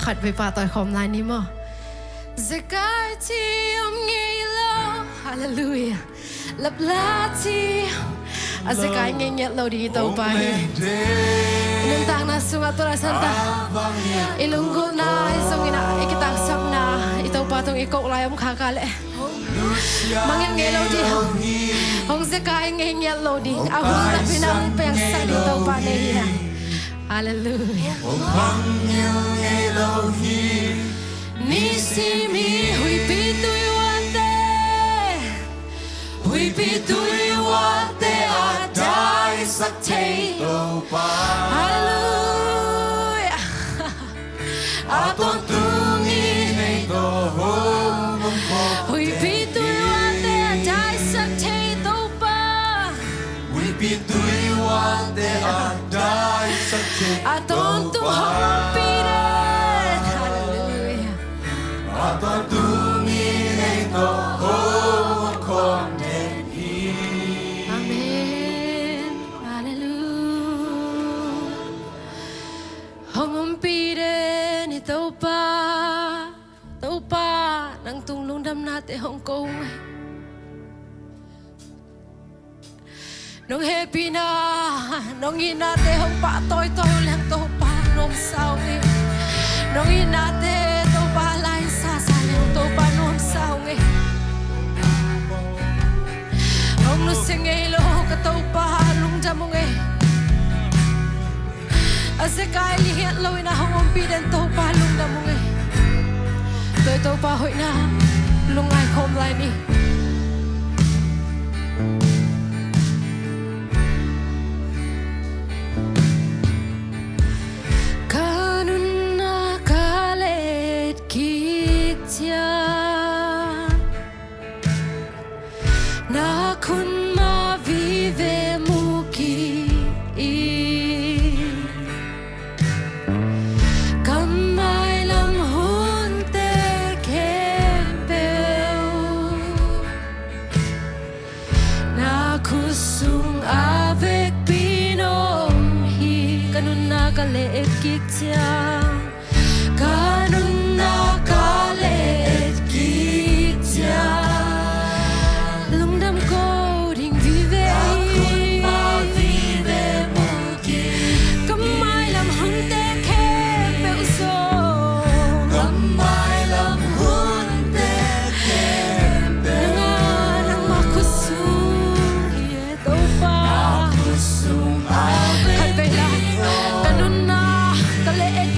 khát về bà tôi khom lại ní mò Zakai ti om nghe lo Hallelujah Lấp lá ti Zakai nghe nhẹ lâu đi tàu bà hi Nên tang na sunga tora santa Ilunggo na isong ina ikitang sap na Itaw pa tong ikaw layam kakale Mangin nghe lâu đi Hong Zakai nghe nhẹ lâu đi Ahul na pinang peng sa di tàu bà này Hallelujah Nisi mi hui pitui wate adai sakte Hallelujah Aton tungi nei to hui pitui wate adai sakte topa Hui pitui wate adai sakte Aton tu hompire Aton tungi nei to kom den hi Amen Hallelujah Hong pire ni topa nang tung lung dam na te Hong Kong Nong happy na nong ina te Hong pa toy lang topa nom sao ngi Nong ina te topa lai sa topa nom sao ngi Hong nu singay lo ka topa lung jamong e Ase kai li hiat lo ina hong pi den topa lung jamong e Tôi topa hoi na lung ai khom lai ni Na kun ma vive muki Kamai lam hun te kempeu Na kusung avec binom hi Kanun na kaleet kiktia Kanun na kaleet kiktia Kanun na kaleet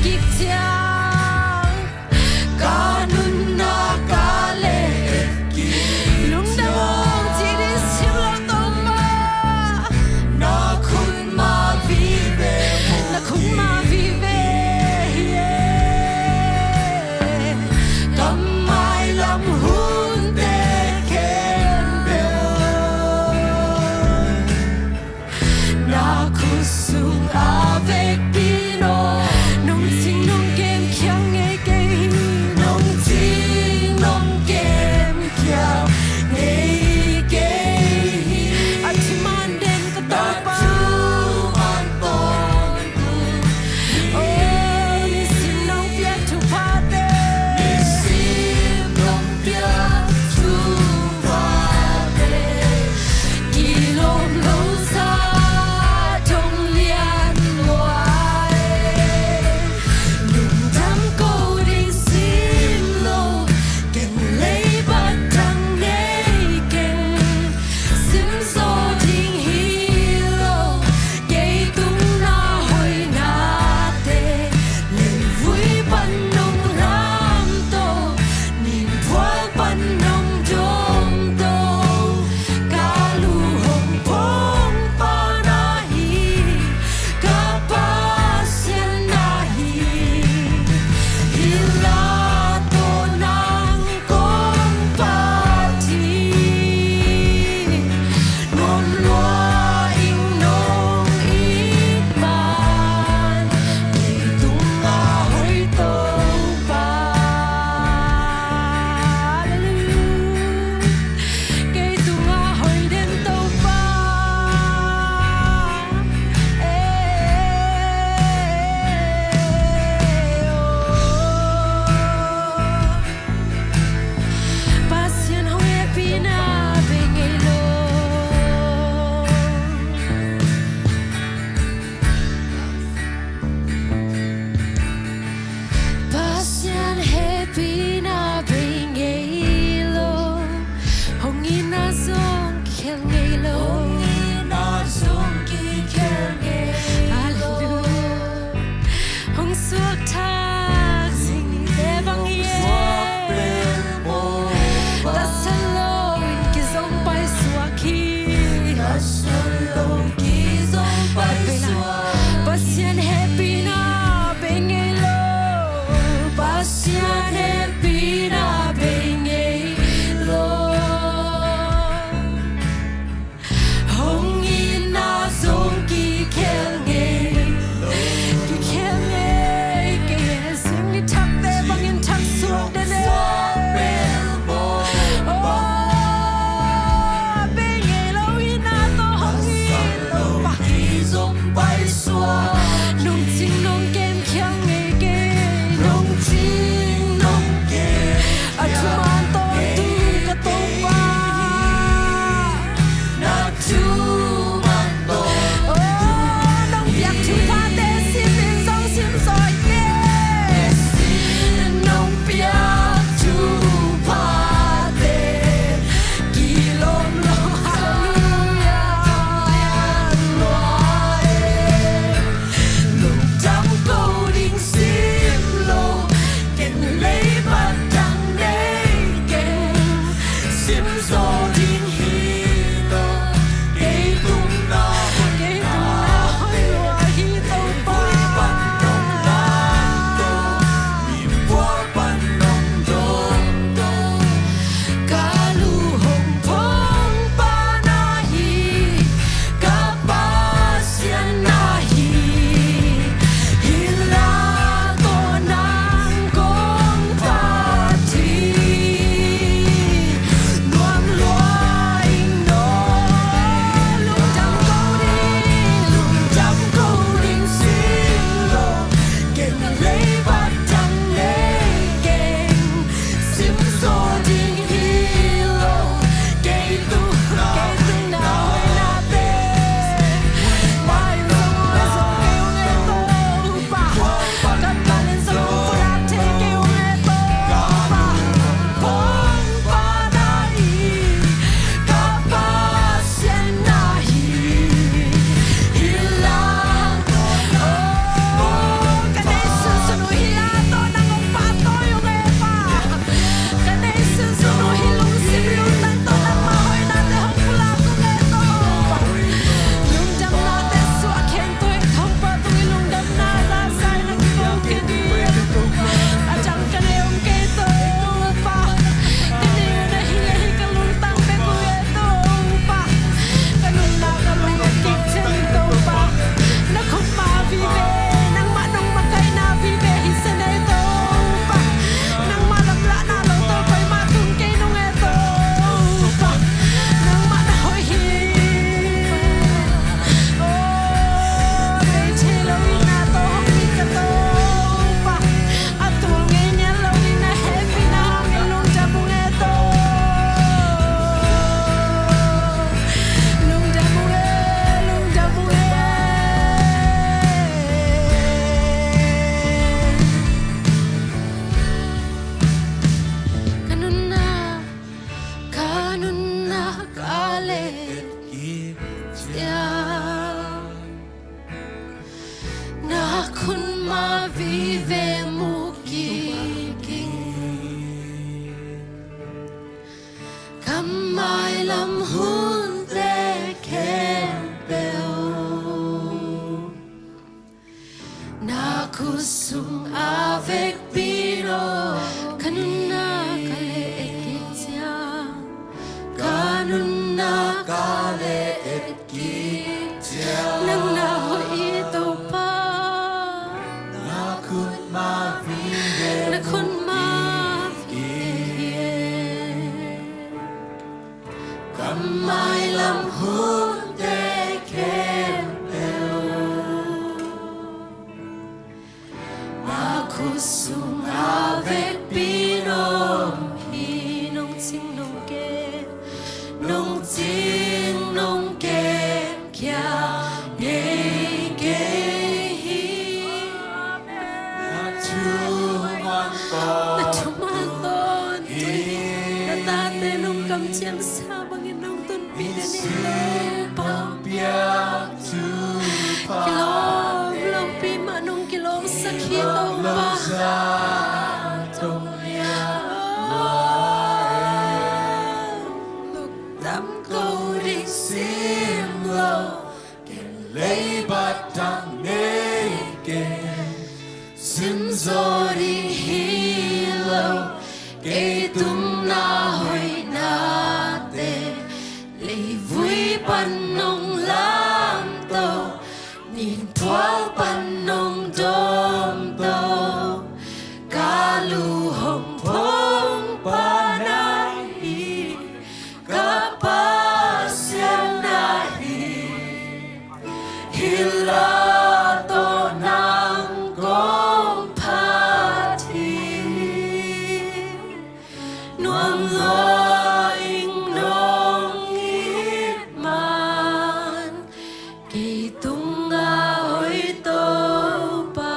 vì về mu kỳ kinh cầm mai lâm hun để khen bèo na kusung avec pino kanuna kale ekitia kanuna kale ekitia nang na hoi to pa na kun ma vi na kun ma vi mai lam hun de ken na kusung avec pino pinong sing nong ke nong sing nong ke kya ye ke na chuman ton na tate nong kam chiang sa bangin nong ton pinanilo pang biak tu pa kilom long pi manong kilom sakitong pa tong ya lúc tâm câu đi sim lo ken lấy bát đằng nê ken sim zo đi hi lo kê tung na hoi na te lấy vui pan nong lam to nhìn thoáng pan nong dom to kalu hong phong pa nai ka pa siang nai hila to nang gom pa thi nuam lo ing nong it man kỳ tung nga hoi to pa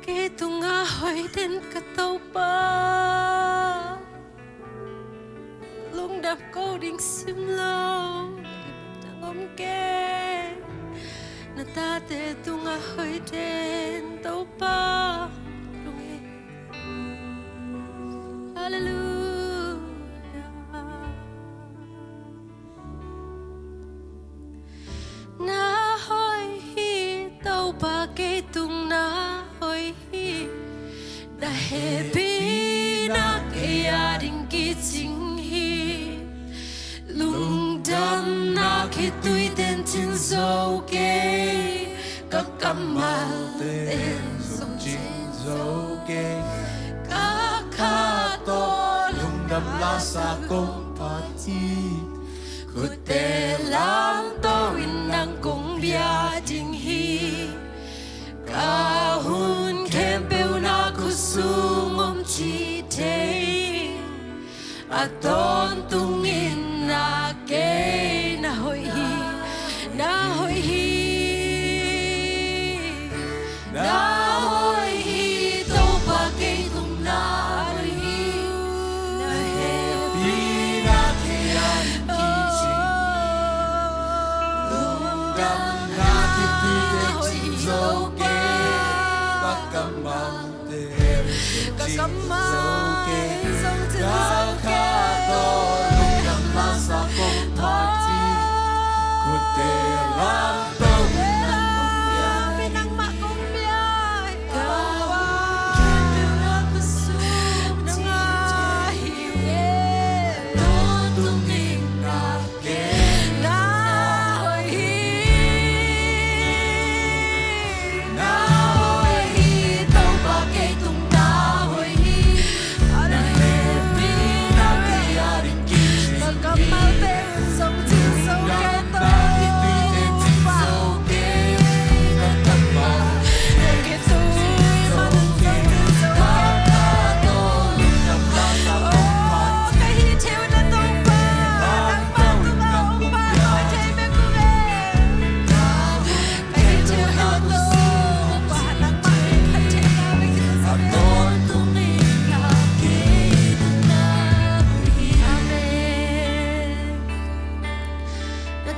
kỳ tung nga hoi den ka to pa lung đập câu đinh sim lo tang om ke na ta te tung nga hoi den to pa lung e hallelujah na hoi hi tàu ba cây tung na hoi hi đã happy na cây gia đình kỳ chính hi lung đâm na khi tuổi tên trên dấu kê các cắm mal tên sông trên dấu kê các khá to lung đâm la sa công party cô tê lang to in nang kong bia ding hi ka hun kem peu na kusung om chi te a ton tung in na ke na hoi hi na hoi hi na hoi hi to pa ke tung na hoi hi na happy na ke an ki chi lung dam na ki ti te chi zo ke ka kam te ka kam ke ka ka to lung dam la sa kong pa ti ku te lam to pinang ma kong bia ka wa na kusum na hi to tung ning na ke na hoi hi na hoi hi to ba ke tung na hoi hi na happy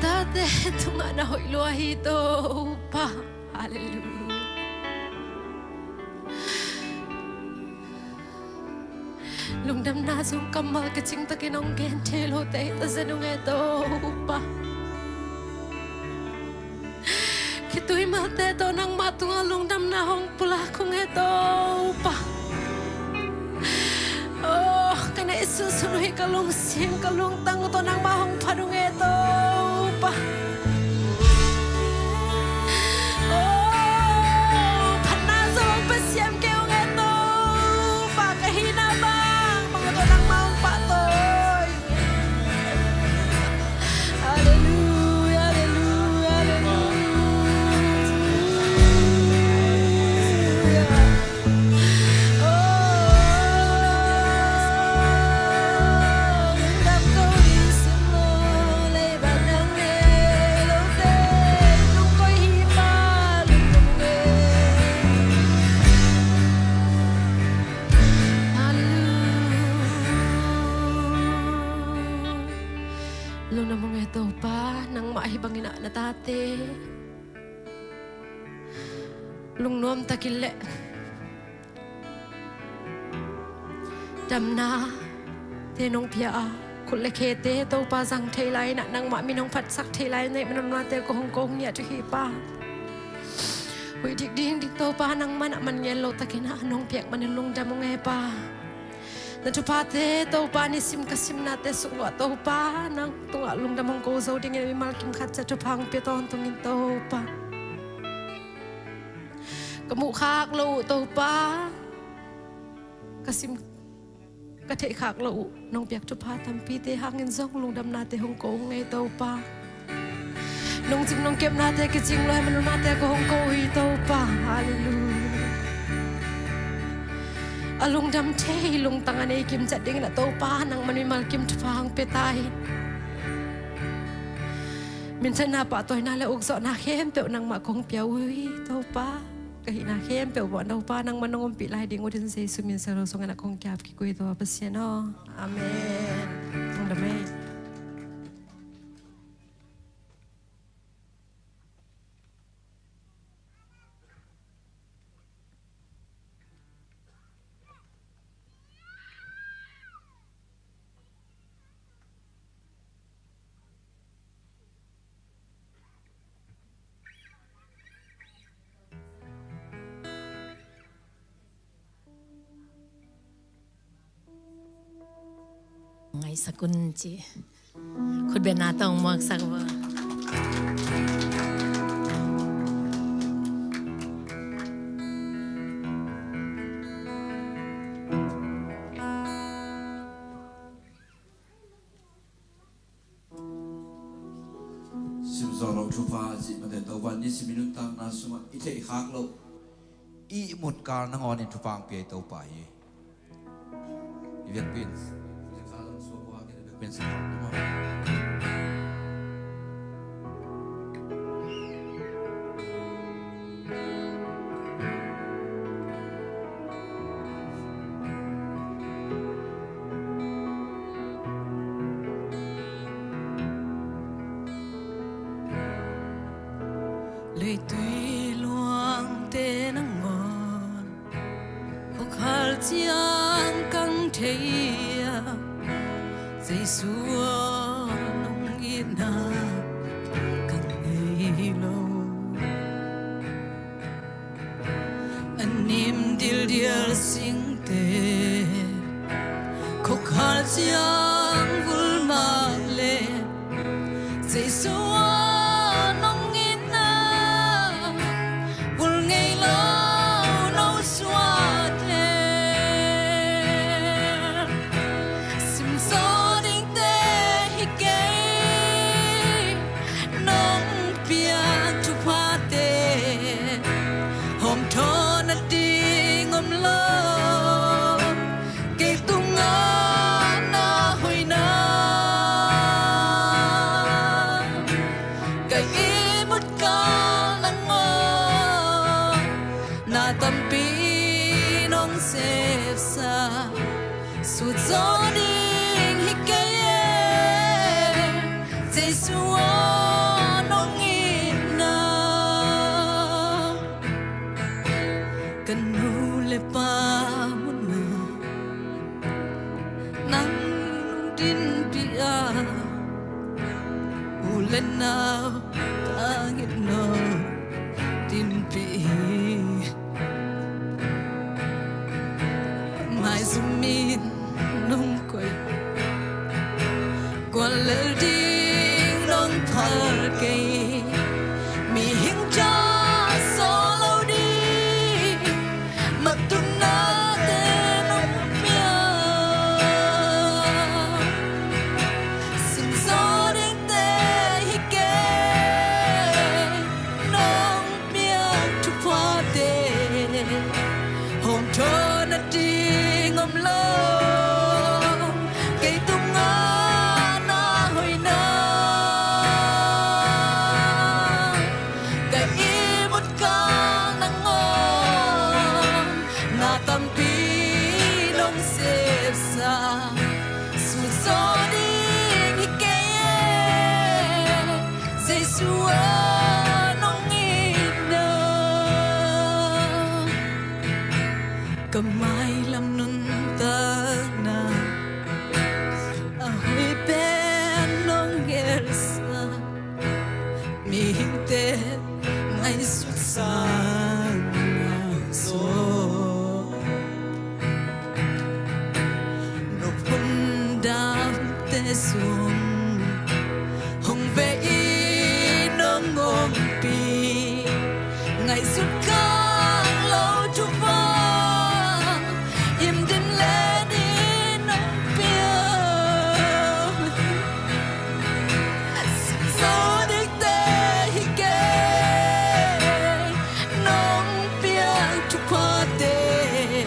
tate tunga na hoi lua hito pa. Hallelujah. Lung đam na sung kamal ka ching ta kinong gen telo te ta sanung eto pa. Kitui malte to nang matunga lung đam na hong pula kung eto pa. Oh, kana isusunuhi kalung sim kalung tang to nang mahong padung eto pa. Oh, panazong pasiam keong eto pa kahina bang mga to nang mahong patoy. Hallelujah, hallelujah, hallelujah. Luna mong ito pa nang maahibang ina na tate. Lung nuam takile. Damna tenong pia kulle kete to pa sang thailai na nang ma minong phat sak thailai nei manon na te ko hong kong nya tu hi pa. Hui dik ding dik to pa nang man man yellow takina nong piak man lung damong e pa. Na tu pa te to pa ni sim kasim na te suwa to pa nang tunga lung damong ko zo ding e mal kim khat cha tu phang pe ton tungin to pa. Kamu khak lo to pa kasim ka thể khak lo nong piak tu pa tam pi te hangin zong lung dam na te hong kong ngai to pa. Nong jing nong kep na te ke jing loi man na te ko hong ko hi to pa. Hallelujah. Alung dam te lung tangan e kim chat ding na to pa nang man mi mal kim tu phang pe tai. Min chana pa toy na le uk zo na khem pe nang ma kong piao hui to pa. Kahina khem pe bo no pa nang manong pi lai ding odin se sumin sa ro song na kong kyap ki koi to pasien no. Amen. Tong da me. Ngay sa kunci, khud benatong mak sakwa. Simzoro chupa ji mate tawan ni siminun tang na suma ite khak lo I mut kar na ngon in chupang pe to pa yi. Iviak pins. Pensando no lệ tuy luang tên ngon khóc hal chiang căng thấy dây xua nông yên na càng ngày lâu anh em điều điều sinh tê khóc hal chiang vul ma lệ dây xua nông yên na vul ngày lâu nấu xua tê sim so suốt gió đinh hít cây dây xuống lên nào ta nghe nó tin bị mai zoom in nông quay qua lỡ đi nông thở cây mi hình cha so lâu đi mà tung na tên nông mía xin gió đến tê hi kê nông mía chụp hoa tê hôm cho nó đi ngom lâu cây tung na hồi na cái ý một ca nắng ngon na tâm pi đông xếp xa sụt gió đi hi kê Giêsu nông in cầm mai làm nun ta na ahoy bên nông ghé xa mi hình tê ngay suốt sáng gió nộp hôn đam tê xuống hồng về y nông ngom pi ngày suốt càng lâu chúc vang im đêm lên đi nông biếc gió đến tê hi kê nông biếc chúc hoa tê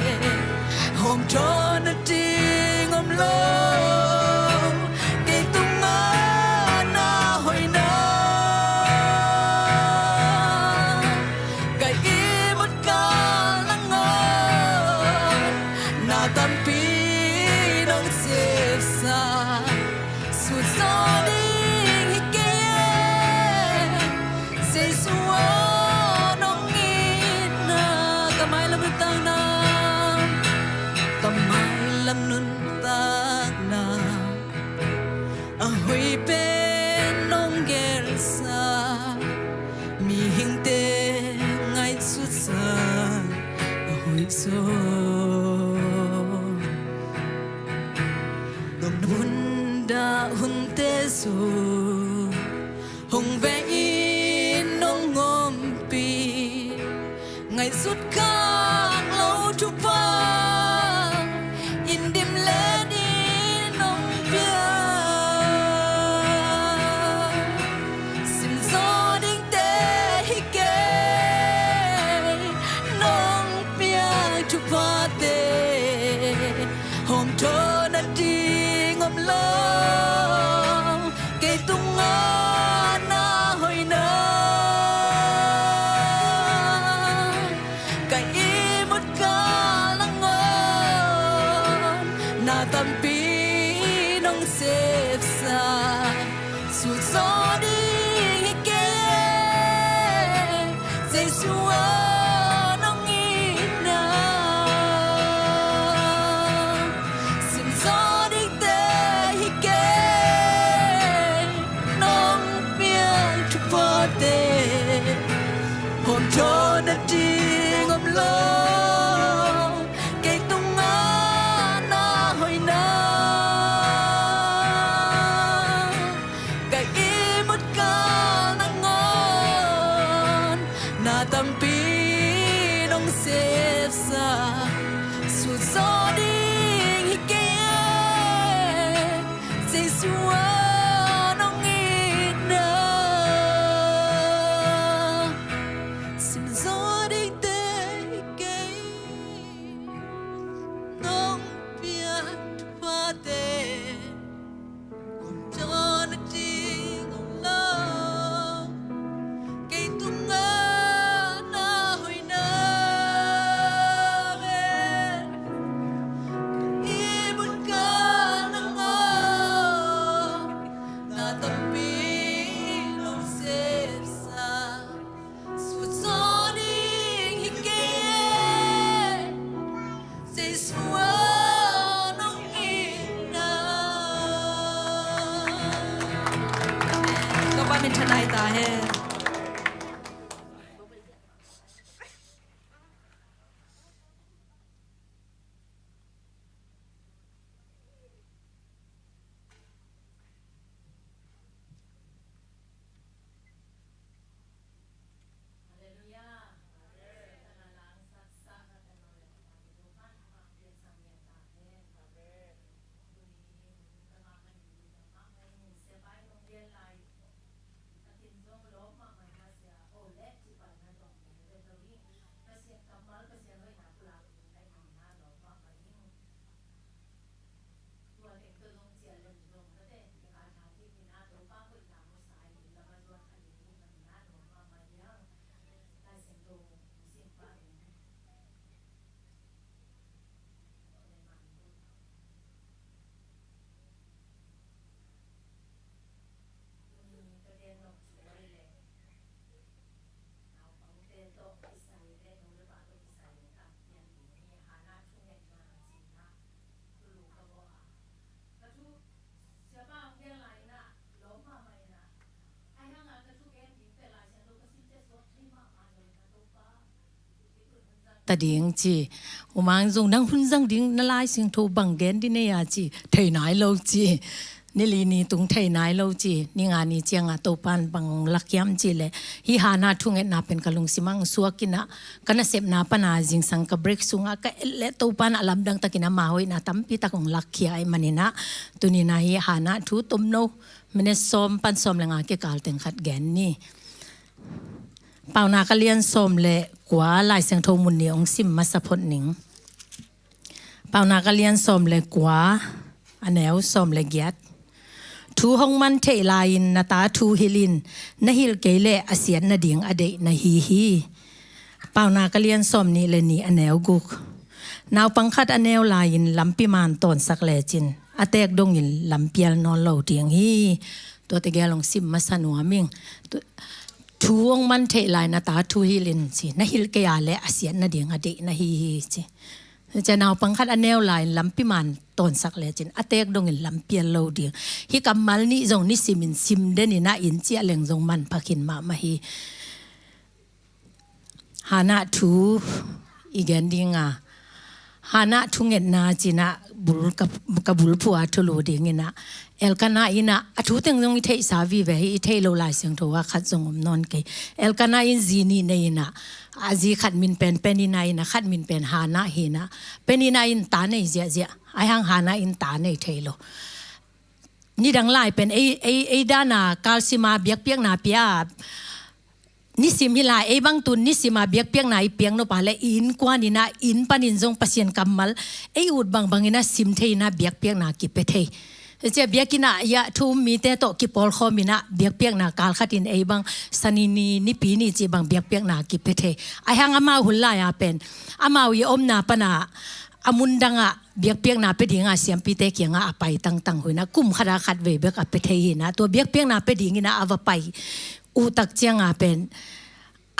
hôm cho nó đi ngom lâu cây tung na hồi na cái ý một ca nắng ngon na tâm pi đông xếp xa sụt gió đi hi kê Giêsu nông in cầm ai làm tang na cầm ai làm nun tang na ahoy bên nông ghé xa mi hình tê ngay suốt sáng ahoy gió nông hun đã hun tê số hồng vẽ in nông ngom pi ngày suốt càng lâu chúc vang in đêm lên đi nông biếc xin gió đến tê hi kê nông biếc chúc hoa tê hôm cho nó đi ngom lâu cây tung na hồi na cái ý một ca nắng ngon na tâm pi nông xếp xa sụt gió đi hi kê Giêsu nông in xin gió đi tê hi kê nông biếc chúc hoa tê hôm cho nó đi ngom lâu cây tung na hồi na cái ý một ca nắng ngon na tâm pi đông xếp xa sụt gió đi hi kê Giêsu nông in xin gió đến tê hi kê nông biếc hoa tê hôm cho nó đi ngom lâu cây tung na มินทนายตาเฮตาเดียงจีอุมังจงดังหุ่นจังดิ้งนลายสิงโทบังเกนดิเนียจีไทยนายโลจีนี่ลีนี่ตุงไทยนายโลจีนี่งานนี้เจียงอ่ะโตปันบังลักยามจีเลยฮิหานาทุ่งเอ็ดนาเป็นกะลุงสิมังสัวกินะกันนะเสพนาปนาจิงสังกะเบรกสุงอ่ะกะเลโตปันอลัมดังตะกินะมาหอยนาตัมปีตะกงลักเขียไอมันนี่นะตุนี่นาฮิหานาทุตุมโนมันเนี่ยซ้อมปันซ้อมแรงอ่ะเกกาลเต็งขัดแกนนี่เป่านาก็เลียนซ้อมเลยกว่าลายเสียงโทมุนนี่องซิมมาสะพดหนิงเป่านาก็เลียนซ้อมเลยกว่าอันแนวซ้อมเลยเกียดทูห้องมันเทลายนนาตาทูฮิลินนาฮิลเกเลอาเซียนนาเดียงอเดนาฮีเป่านาก็เลียนซ้อมนี่เลยนี่อันแนวกุกนาวปังคัดอันแนวลายนลำปิมานตอนสักแลจินอาเตกดงยินลำเปียลนอนเหล่าเดียงฮีตัวตะแกลงซิมมาสนัวมิงทูห้องมันเทลายนาตาทูฮิลินสินาฮิลเกยาเลอาเซียนนาเดียงอเดนาฮีสิจะนาวปังคัดอันแนวลายลำปิมันตอนสักเลจินอาเตกดงอินลำเปียโลเดียงฮิกำมัลนี่จงนี่ซิมินซิมเดนิน่าอินเจียเลงจงมันพักินมาฮีฮานาทูอีกแกนดิงาฮานาทุงเงินนาจินะบุลกับบุลผัวทุลูดิงินะเอลกานาอินะอทุเต็งจงอิเทสาวีเวอิเทโลลายเสียงทัวขัดจงนอนเกเอลกานาอินจีนีเนนะอาจีขัดมินเป็นนินายนะขัดมินเป็นฮานาเฮนะเป็นนินายตาเนเจียไอหังฮานาอินตาเนเทโลนี่ดังไล่เป็นไอด้านากาลซิมาเบียกเปียกนาเปียนิสิมฮิลาบางตุนนิสิมาเบียกเปียงไหนเปียงโนปาเลอินกว่านี่นะอินปันินจงปัสยันกัมมัลอุดบางนะซิมเทนะเบียกเปียงนากิเปเทเจ้าเบียกินะยะทุ่มมีเตโตกิปอลคอมินะเบียกเปียงนากาลขัดินบางสันนีนิปีนี่จีบางเบียกเปียงนากิเปเทไอหังอามาหุลลายาเป็นอามาวิอมนาปนาอามุนดังะเบียกเปียงนาเปดิงาเสียมปีเตเกียงอาไปตั้งหุยนะกุมขดาขัดเวเบียกอเปเทหินะตัวเบียกเปียงนาเปดิงินะอาวไปอุตักเจียงอาเป็น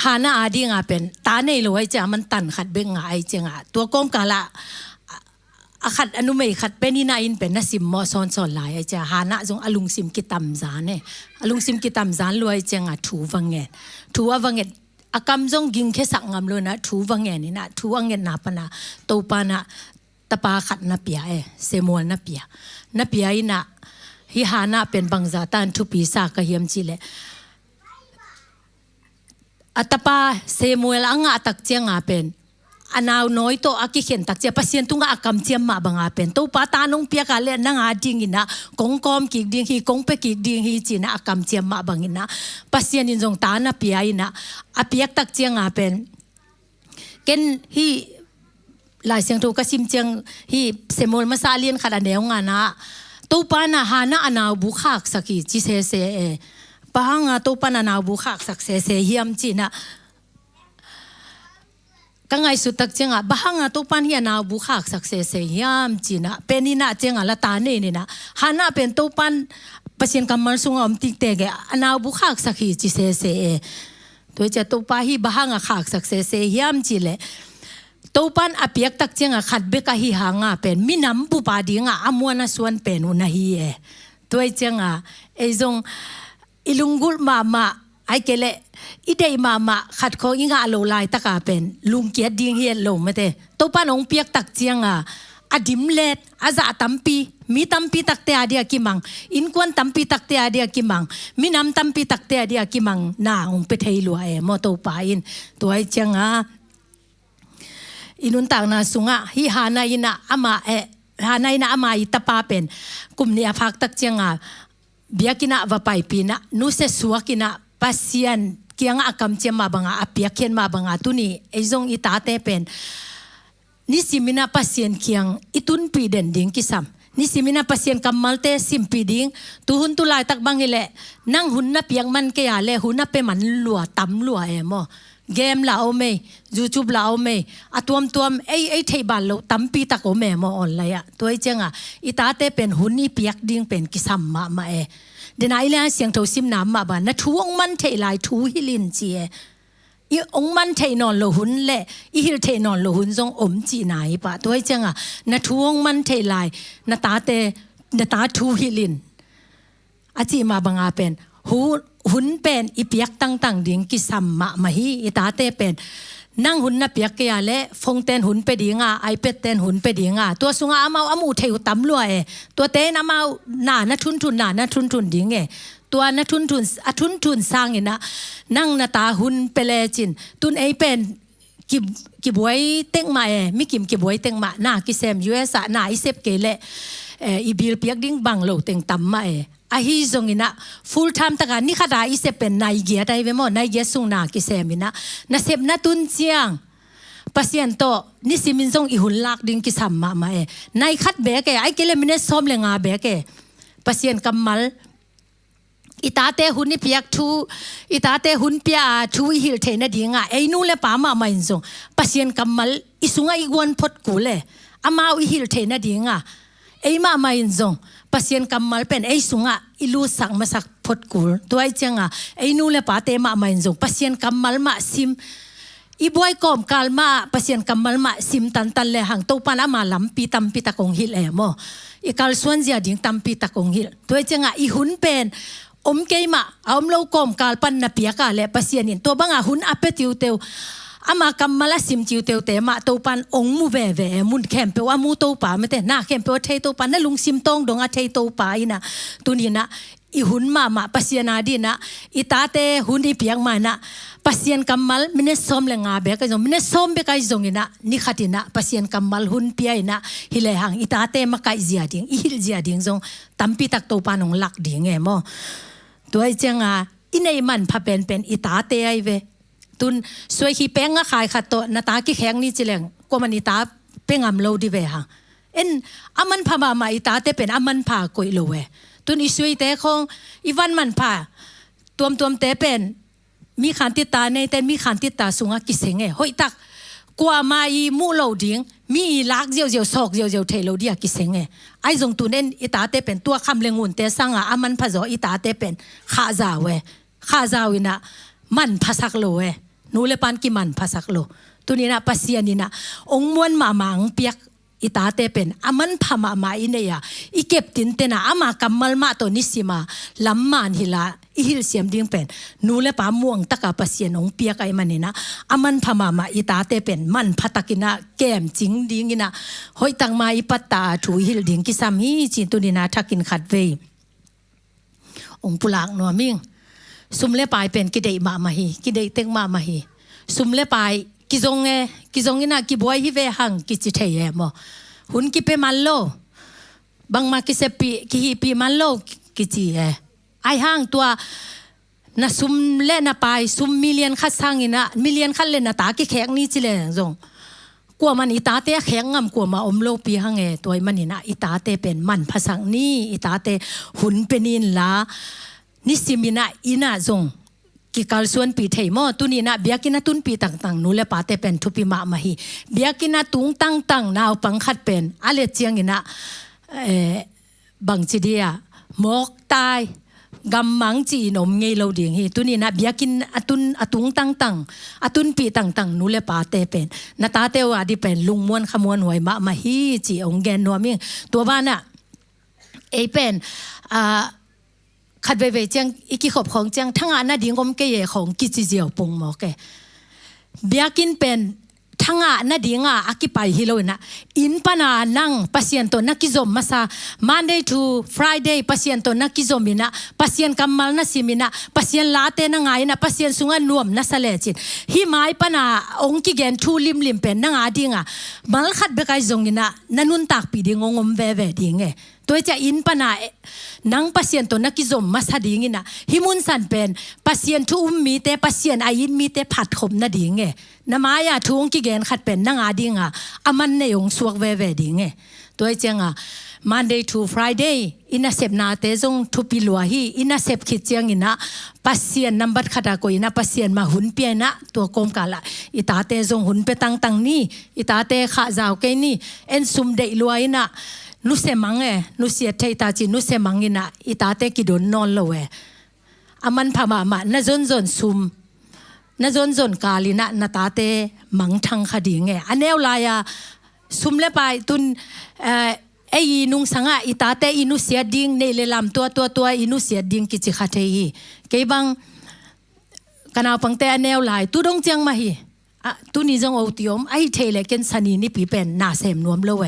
ฮานาอาดีงาเป็นตาในรวยจะมันตันขัดเบงไอเจียงอ่ะตัวก้มกาละขัดอนุเมขัดเป็นนินาอินเป็นนัสิมมอซอนหลายไอเจ้าฮานาจงอลุงซิมกิตัมจานเนี่ยอลุงซิมกิตัมจานรวยเจียงอ่ะถูวังเงินถูวังเงินอากำจงกิงแค่สักงามเลยนะถูวังเงินนี่นะถูวังเงินนับนะโตปานะตะปาขัดนับเปียเซมวลนับเปียอินะฮิฮานาเป็นบังซาตันทุปีสากะเฮียมจิเลอัตปาเซมูเอลอ่างตักเจียงอาเป็นอันเอาน้อยโตอากิเข็นตักเจียปัสยันตุงอากำเจียมมาบังอาเป็นโตปาตานงเปียกาเลนังอาดิงินะกงกอมกิกดิงฮีกงเปกิกดิงฮีจีนะอากำเจียมมาบังอินะปัสยันนินจงตานะเปียอินะอาเปียกตักเจียงอาเป็นเกนฮีลายเสียงโทกสิมเจียงฮีเซมูลมาซาเลียนขนาดเดียวงานะโตปานะฮานะอันเอาบุคากสักิจิเซปะฮังโตปานานาบุขากสักเซเฮียมจีนะกังไงสุดตักเจียงบะฮังโตปานเฮียนาบุขากสักเซเฮียมจีนะเป็นนี่นะเจียงละตาเนนี่นะฮานาเป็นโตปานปัสยันกัมมัลสุงอมติกเตกะนาบุขากสักฮีจีเซตัวจะโตปาฮีบะฮังขากสักเซเฮียมจีเลโตปันอเปียกตักเจียงขัดเบกะฮีหางเป็นมินำปุปาดิงอมวนะส่วนเป็นอุนฮีตัวเจียงไอจง ilunggul mama ai kele idei mama khat kho inga lo lai taka pen lung kiat ding hian lo mate to panong piak tak chianga adim let aza tampi mi tampi takte adia kimang in kwan tampi takte adia kimang mi nam tampi takte adia kimang na ong pe thei lua e mo to pa in to ai changa inun tang na sunga hi hana ina ama hana ina ama itapa pen kumni aphak tak changa biakina va pai pina nu se suakina pasian kianga akam chema banga apiakhen ma banga tuni eizong itate pen ni simina pasien kiang itun pi den ding kisam ni simina pasien kamalte simpi ding tu hun tu lai tak bangile nang hun na piang man ke ya le hun na pe man lua tam lua emo game la o me youtube la o me atuam tuam ei thei ban lo tampi tak o me mo on la ya toi chenga itate pen hun ni piak ding pen kisam ma e denai la siang tho sim nam ma ba na thuong man thei lai thu hilin chi e i ong man thei non lo hun le i hil thei non lo hun jong om chi nai pa toi changa na thuong man thei lai na ta thu hilin achi ma banga pen hun pen i piak tang ding ki samma ma hi itate pen nang hun na piak ya le phong ten hun pe dinga ipad ten hun pe dinga to sunga amau amu theu tam lo e to ten amau na thun ding eตัวนัทุนทุนสร้างนะนั่งนาตาหุ่นเปเลจินตุนไอเป็นกิบวยเต็งมาไม่กิบวยเต็งมาหน้ากิเซมยูเอสหน้าไอเซฟเกลอีบิลเปียกดิ้งบังโลเต็งตั้มมาไอฮิซงนะ full time ตะการนี่ขดาไอเซเป็นนายเกียได้เวมอนายเกียสุงหน้ากิเซมินะนาเซฟนาตุนเจียงปัสยันโตนี่สิมินซงอีหุ่นลักดิ้งกิสามมานายคัดเบกไอเกลมินเนซ้อมเลงาเบกปัสยันกำมัลitate hun ni piak thu itate hun pia thu hil theina dinga einu le pa ma main zo pasien kamal isunga igwan phot kule amau I hil theina dinga eima main zo pasien kamal pen ei sunga ilu sak masak phot kul toy changa einu le pa te ma main zo pasien kamal ma sim iboy kom kalma pasien kamal ma sim tan le hang to pana ma lampi tampi ta kong hil emo ikal suan zia ding tampi ta kong hil toy changa I hun pen ke ma om lo kom kal pan na pia ka le pasianin to banga hun apetiu teu ama kamala sim tiu teu te ma to pan ong mu ve mun kem pe wa mu to pa me te na kem pe thei to pan na lung sim tong dong a thei to pa ina tunina I hun ma pasiana dina itate hun I piang ma na pasien kamal mine som le nga be ka jong mine som be ka jong ina ni khatina pasien kamal hun pia ina hile hang itate ma kai zia ding I hil zia ding jong tampi tak to panong lak ding e moตัวเจ้าอินไอมันพาเป็นอิตาเตยเวตุนสวยขี้เป้งก็ขายขัดตัวนาตาขี้แข็งนี่จิเลงกว่ามันอิตาเป้งอำโลดีเวฮะอามันพามาอิตาเตเป็นอามันพากุยโลเวตุนอิสวยเตคงอีวันมันพาตัวเตเป็นมีขันติตาในแต่มีขันติตาสูงกิเสงเฮยตักกว่ามาอีมูโลดิ้งมีลักเจียวซอกเจียวเทโลดีกิเสงไอจงตุนอิตาเตเป็นตัวคำเลงุนเตสังอามันพาโซอิตาเตเป็นข้าจาวินะมันภาษาโลเวนูเลปันกิมันภาษาโลตุนีนะปัสยานีนะองมวนมามังเปียกอิตาเตเป็นอามันพามาอินเนียอีเก็บตินเตนะอามากัมมัลมาตัวนิสิมาลัมมานฮิลาอีฮิลเสียมดิ้งเป็นนูเลปาม่วงตะกาปัสยานองเปียกไอมันนี่นะอามันพามาอิตาเตเป็นมันพัตกินะแก้มจิงดิ้งนะหอยตังมาอิปัตตาถูฮิลดิ้งกิสามีจินตุนีนะทักินขัดเวองปุลากนัวมิงซุมเลปายเป็นกิเดยมาฮีกิเดยเต็งมาฮีซุมเลปายกิจงนะกิบวยฮิเวหังกิจิเทยมหุ่นกิเปมันโลบางมากิเซปีกิฮิปีมันโลกิจิไอหังตัวนะซุมเลนะปายซุมมิเลียนคัดสังอินะมิเลียนคัดเลนะตากิแข็งนี่จิเลงจงกว่ามันอิตาเตแข็งงำกว่ามาอมโลปีหังตัวมันนี่นะอิตาเตเป็นมันภาษานี่อิตาเตหุ่นเป็นอินละนิสิมินะอินะจงกิกาลส่วนปีเทยมอตุนีนะเบียกินะตุนปีต่างๆนูเลปาเตเป็นทุปิมาฮีเบียกินะตุงตั้งนาวปังคัดเป็นอะไรเจียงอินะบังจิเดียมอกตายกำมังจีนมเงยเราเดียงฮีตุนีนะเบียกินอตุงตั้งตุนปีต่างๆนูเลปาเตเป็นนาตาเตวาดิเป็นลุงม้วนขมวนหวยมาฮีจีองแกนนัวมิงตัวบ้านน่ะเป็น ขัดเวเจียงอีกขบของเจียงทั้งอันน่ะดิ่งอมเกยของกิจิเจียวปงหมอแกเบียกินเป็นทั้งอ่ะนาดีงอ่ะอากิไปฮิโลนะอินปานานังพัศยันโตนักกิจอมมาซา Monday to Friday พัศยันโตนักกิจอมินะพัศยันกัมมัลนะสิมินะพัศยันลาเตนังไงนะพัศยันสุงานนวมนะสเลจินฮิมายปานาองกิเกนทูลิมลิมเป็นนังอาดีงอ่ะมัลขัดเบกายจงนะนันุนตักปีดิงงมเวเวดิงเอตัวจะอินปานานังพัศยันโตนักกิจอมมาซาดิงนะฮิมุนสันเป็นพัศยันทูมีเตพัศยันอายินมีเตผัดขมนะดิงเอน้ำมายาทุ่งกิเกนขัดเป็นนังอาดิงอ่ะอามันในองสวกเวเวดิงเอตัวเจ้าอ่ะ Monday to Friday อินาเซปนาเตจงทุปิลัวฮีอินาเซปคิดเจียงอินะพัศยันนับบัดขัดก็อินะพัศยันมาหุ่นเปียนะตัวกรมกาละอิตาเตจงหุ่นเปตังนี่อิตาเตข้าเจ้าเกนี่เอ็นซุมเดลัวอินะนุเสมังเอนุเสียเทตาจินุเสมังอินะอิตาเตกิโดนนอนเลยอามันพม่ามาน่าจนซุมน่าจนกาลินะนาตาเตมังทังคดีไงอันเอวลายาซุมเลไปตุนไอ้นุงสังอิตาเตอินุเสียดิ่งในเลลำตัวอินุเสียดิ่งกิจิขัดเฮยเก็บังกันเอาปังเตอันเอวลายตุดงเจียงมาฮีตุนี่จงเอาติยมไอ้เทเลกันสันีนี่ปีเป็นนาเสมนวมโลเว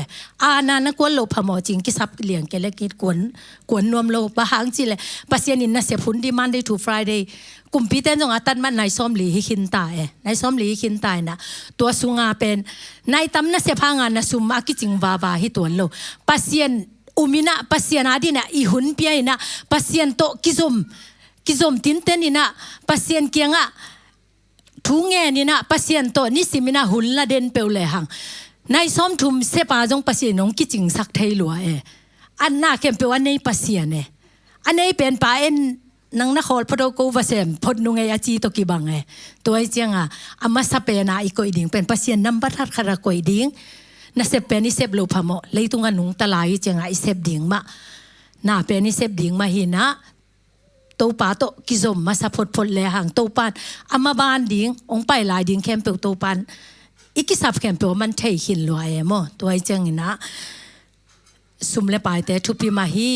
นานักวนโลพมอจริงกิสับเลี้ยงเกลกิดกวนนวมโลบะหางจิเลปัสยานินนาเสพุนดีMonday to Fridayกุมปีเต้นจงอาตันมันนายซ้อมหลีหินตายนายซ้อมหลีหินตายนะตัวสุงาเป็นนายตำนาเสพางานนะสุมากิจิงวาฮิตัวโลปัสยานอุมินะปัสยานาดีนะอีหุนเปียนะปัสยานโตกิซมตินเตนินะปัสยานเกียงะทุ่งเงินนี่นะพัศยันโตนี่สิมินะหุ่นละเด่นเปลเลยหังนายซ้อมทุ่มเสพาจงพัศยันน้องกิจิงสักไทยลัวอันน่าเข้มเปลวันนี้พัศยันอันนี้เป็นป่าเอ็นนังนักขอลพอดกูวาเซมพดนุงอาจีตกิบังตัวไอ้เจ้าอามาสเปนาอีกอีดิ่งเป็นพัศยันนับบัตรขระกอีดิ่งน่าเสพเป็นนิเสพโลภะโมเลยตุงานุงตลายเจ้าอีเสพดิ่งมาน่าเป็นนิเสพดิ่งมาหินะตัวป้าโตกิจอมมาสับพดเลยห่างตัวปันอามาบานดิ่งองไปลายดิ่งแคมเปลตัวปันอีกสับแคมเปลมันเทหินลอยโมตัวไอ้เจ้านะสุมเลปายเตทุพิมาฮี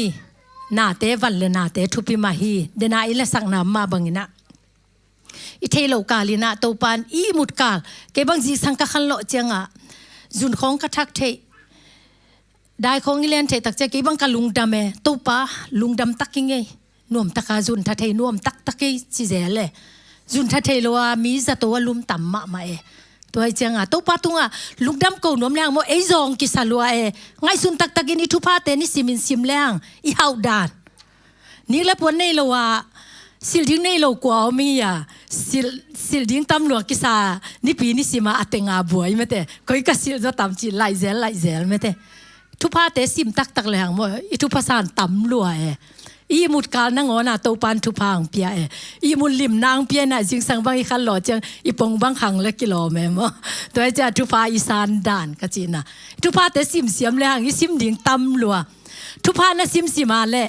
นาเตวันเลนาเตทุพิมาฮีเดนาอิเลสักนามาบังนะอีเทโลกาลินะตัวปันอีมุดกาลเก็บังจีสังกัขันโลเจ้าจุนของกระทักเทได้ของอิเลนเทตักเจ้าเก็บังกะลุงดำตัวป้าลุงดำตักยังไงนวมตะกาจุนทัดเทนวมตักกี้สิเจเลจุนทัดเทลัวมีจะตัวลุมต่ำมาตัวไอ้เจ้าตัวป้าตัวลุงดำกูนวมแรงโมไอ้จงกิสาลัวไงจุนตักกินอิทุพาเตนี่ซิมแรงอีฮาวดานนี่แหละพวกนี่ลัวสิลดิ้งนี่ลัวกว่ามีสิลดิ้งตำลัวกิสานี่ปีนี่สิมาอัตงาบวยไม่เต้ก็อีกสิลจะตำจีไลเซลไม่เต้ทุพาเตซิมตักแรงโมอิทุพาสานตำลัวอีมุดการนั่งอนาตัวปันทุพังเปียอีมุดลิมนางเปียน่ะจึงสังบางอีขันหล่อจังอีปงบางขังละกิโลเมตรตัวจะทุพาอีสานด่านกะจีน่ะทุพาแต่ซิมเสียมเลยอีซิมดิ่งตำลัวทุพาน่ะซิมมาเลย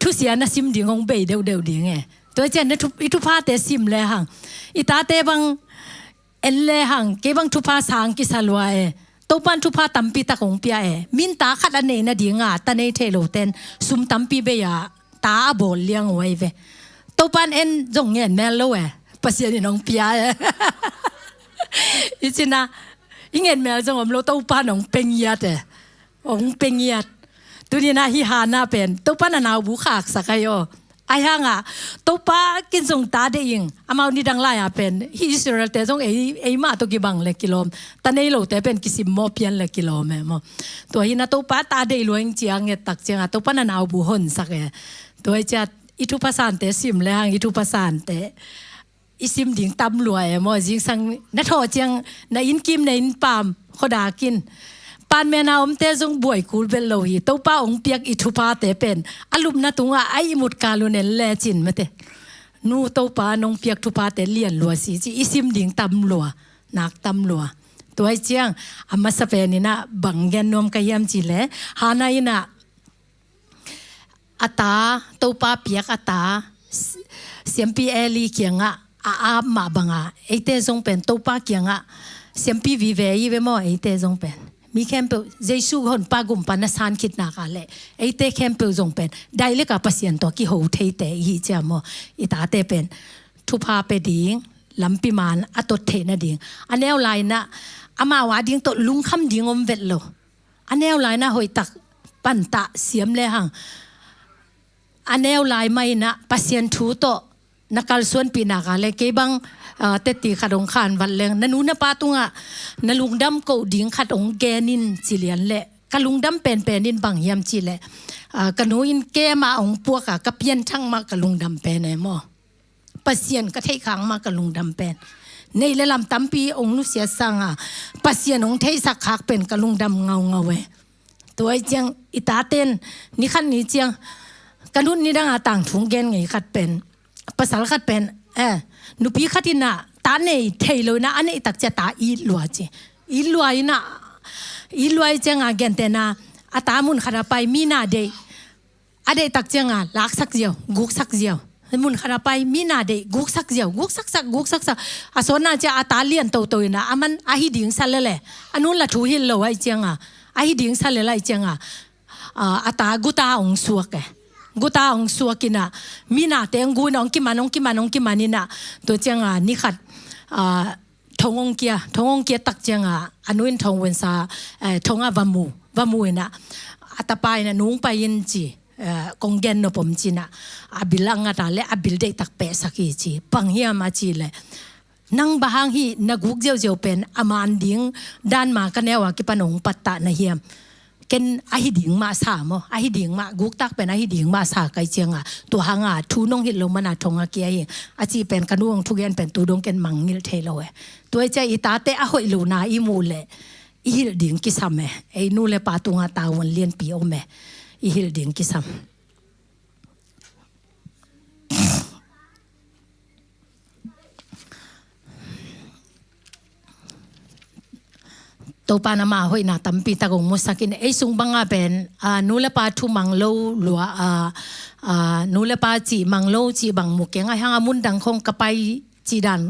ทุเสียน่ะซิมดิ่งองเบยเดียวดิ่งตัวจะน่ะทุพาแต่ซิมเลยหังอีตาเตบังเอลเลยหังเก็บังทุพาสางกิสลัวตัวปันทุพาตัมปีตะของเปียมินตาขัดอันเนน่ะดิ่งตะเนเทโลเตนซุมตัมปีเบียตาบอลเลี้ยงไว้เวตัวปันเอ็นจงเงินแม่โลปัสยานิน้องเปียอีจินะอีเงินแม่จงอมโลตัวปันน้องเป็งยัดองเป็งยัดตัวนี้นะฮิฮานาเป็นตัวปันน่ะบุขากสักยอไอ้ห่างตัวป้ากินส่งตาเดียงอามานี่ดังไล่เป็นฮิสราเอลแต่จงเอมาตัวกี่บังเลยกิโลตอนนี้โลแต่เป็นกิสิมโมเพียนเลยกิโลแม่โมตัวฮินะตัวป้าตาเดียลวงเจียงเงตักเจียงตัวป้าน่ะบุหนสักตัวจะอิทุภาษาเตซิมเลยห่างอิทุภาษาเตอิซิมดิ่งตำรวยมอจิงสังนัทอเจียงในอินกิมในอินปามขดากินปานแม่นาวเตจงบวยคูลเบลโลฮีตัวป้าองเปียกอิทุภาเตเป็นอารมณ์นะตุงไอมุดกาลุเนลเลจินมาเตนูตัวป้านองเปียกทุภาเตเลียนลัวสิจิอิซิมดิ่งตำลัวนักตำลัวตัวไอเจียงอามาสเปนินะบังเกนนวมกายามจิเลฮานาอินะอัตาตัวป้าเปียกอัตาเสียมปีเอลีเกียงอามาบังไอเตจงเป็นตัวป้าเกียงเสียมปีวิเวย์เวมอไอเตจงเป็นม มีแคมเปลเจสูหนปากุมปานาสานคิดนากาเลไอเตแคมเปลจงเป็นได้เล็กกับเปเซียนตัวกี่หูเทเตอีเจามออิตาเตเป็นทุพาเปดิงลำปีมานอัตเทนดิงอันแนวไลน์นะอามาวาดิงตัวลุงคำดิงอมเวทโลอันแนวไลน์นะหอยตักปันตะเสียมเลยหังอันแนวไลน์ไม่นะเปเซียนทูโตนักการส่วนปีนากาเลเก็บังเตติขัดองคานวันเลงนันูนปาตุงะนลุงดำกูดิ่งขัดองแกนินจิเลียนเละกะลุงดำเป็นนินบางยามจิเละกะนูอินแกมาองพวกกะเพียนทั้งมากะลุงดำเป็นไอ้หมอปะเซียนกะเทขังมากะลุงดำเป็นในเลลำตั้มปีองนุเสียสังปะเซียนองเทสักขักเป็นกะลุงดำเงาเวตัวไอ้เจียงอิตาเตนนี่ขันนี่เจียงกะนุนนี่ดังต่างถุงเกนไงขัดเป็นภาษาขัดเป็นนุปีขัดินะตาเนยเทโลนะอันนี้ตักจะตาอีลัวจีอีลัวนะอีลัวจังเกนเตนะอาตามุนขนาไปมีนาเดย์อะไรตักจังลักสักเดียวกุกสักเดียวมุนขนาไปมีนาเดย์กุกสักเดียวกุกสักอาสนาจะอาตาเลียนโตนะอามันอาฮิดิ่งสัลเลยอันนู้นละทูฮิลโลไอจังอาฮิดิ่งสัลเลยจังอาตากุตาองสวกกูตาองสัวกินะมีนาเตงกูน้องกิมานี่นะตัวเจ้านี่ขัดทงองเกียตักเจ้าอันนู้นทงเวนซาทงวามูนะอัตไปนะนุ่งไปยินจีกงเกนโนปมจีนะอาบิลังอาตาเลอาบิลเดตักเปสักจีปังเฮียมาจีเลยนังบางฮีนักกุกเจียวเป็นอามันดิ้งด้านมากันแนวกิปนงปัตตะนะเฮียมเกนอาฮิดิ่งมาสามอาฮิดิ่งมากุกตักเป็นอาฮิดิ่งมาสาไกเจียงตัวหางทูนงหิลงมันทงอาเกียอาจีเป็นกันวงทุกยันเป็นตูดงเกนมังงิลเทโลตัวใจอิตาเตอหอยลูนาอิมูเลอิฮิลดิ่งกิสามเไอนูเลปาตุงาตาวันเลียนปีโอเมอิฮิลดิ่งกิสามตัวปานามาหอยนาตัมปีตะกงมุสกินไอซุงบังอาเป็นนูเลปาทุมังโลลัวนูเลปาจีมังโลจีบังมุกยังไงฮะมุนดังคงกับไปจีดัน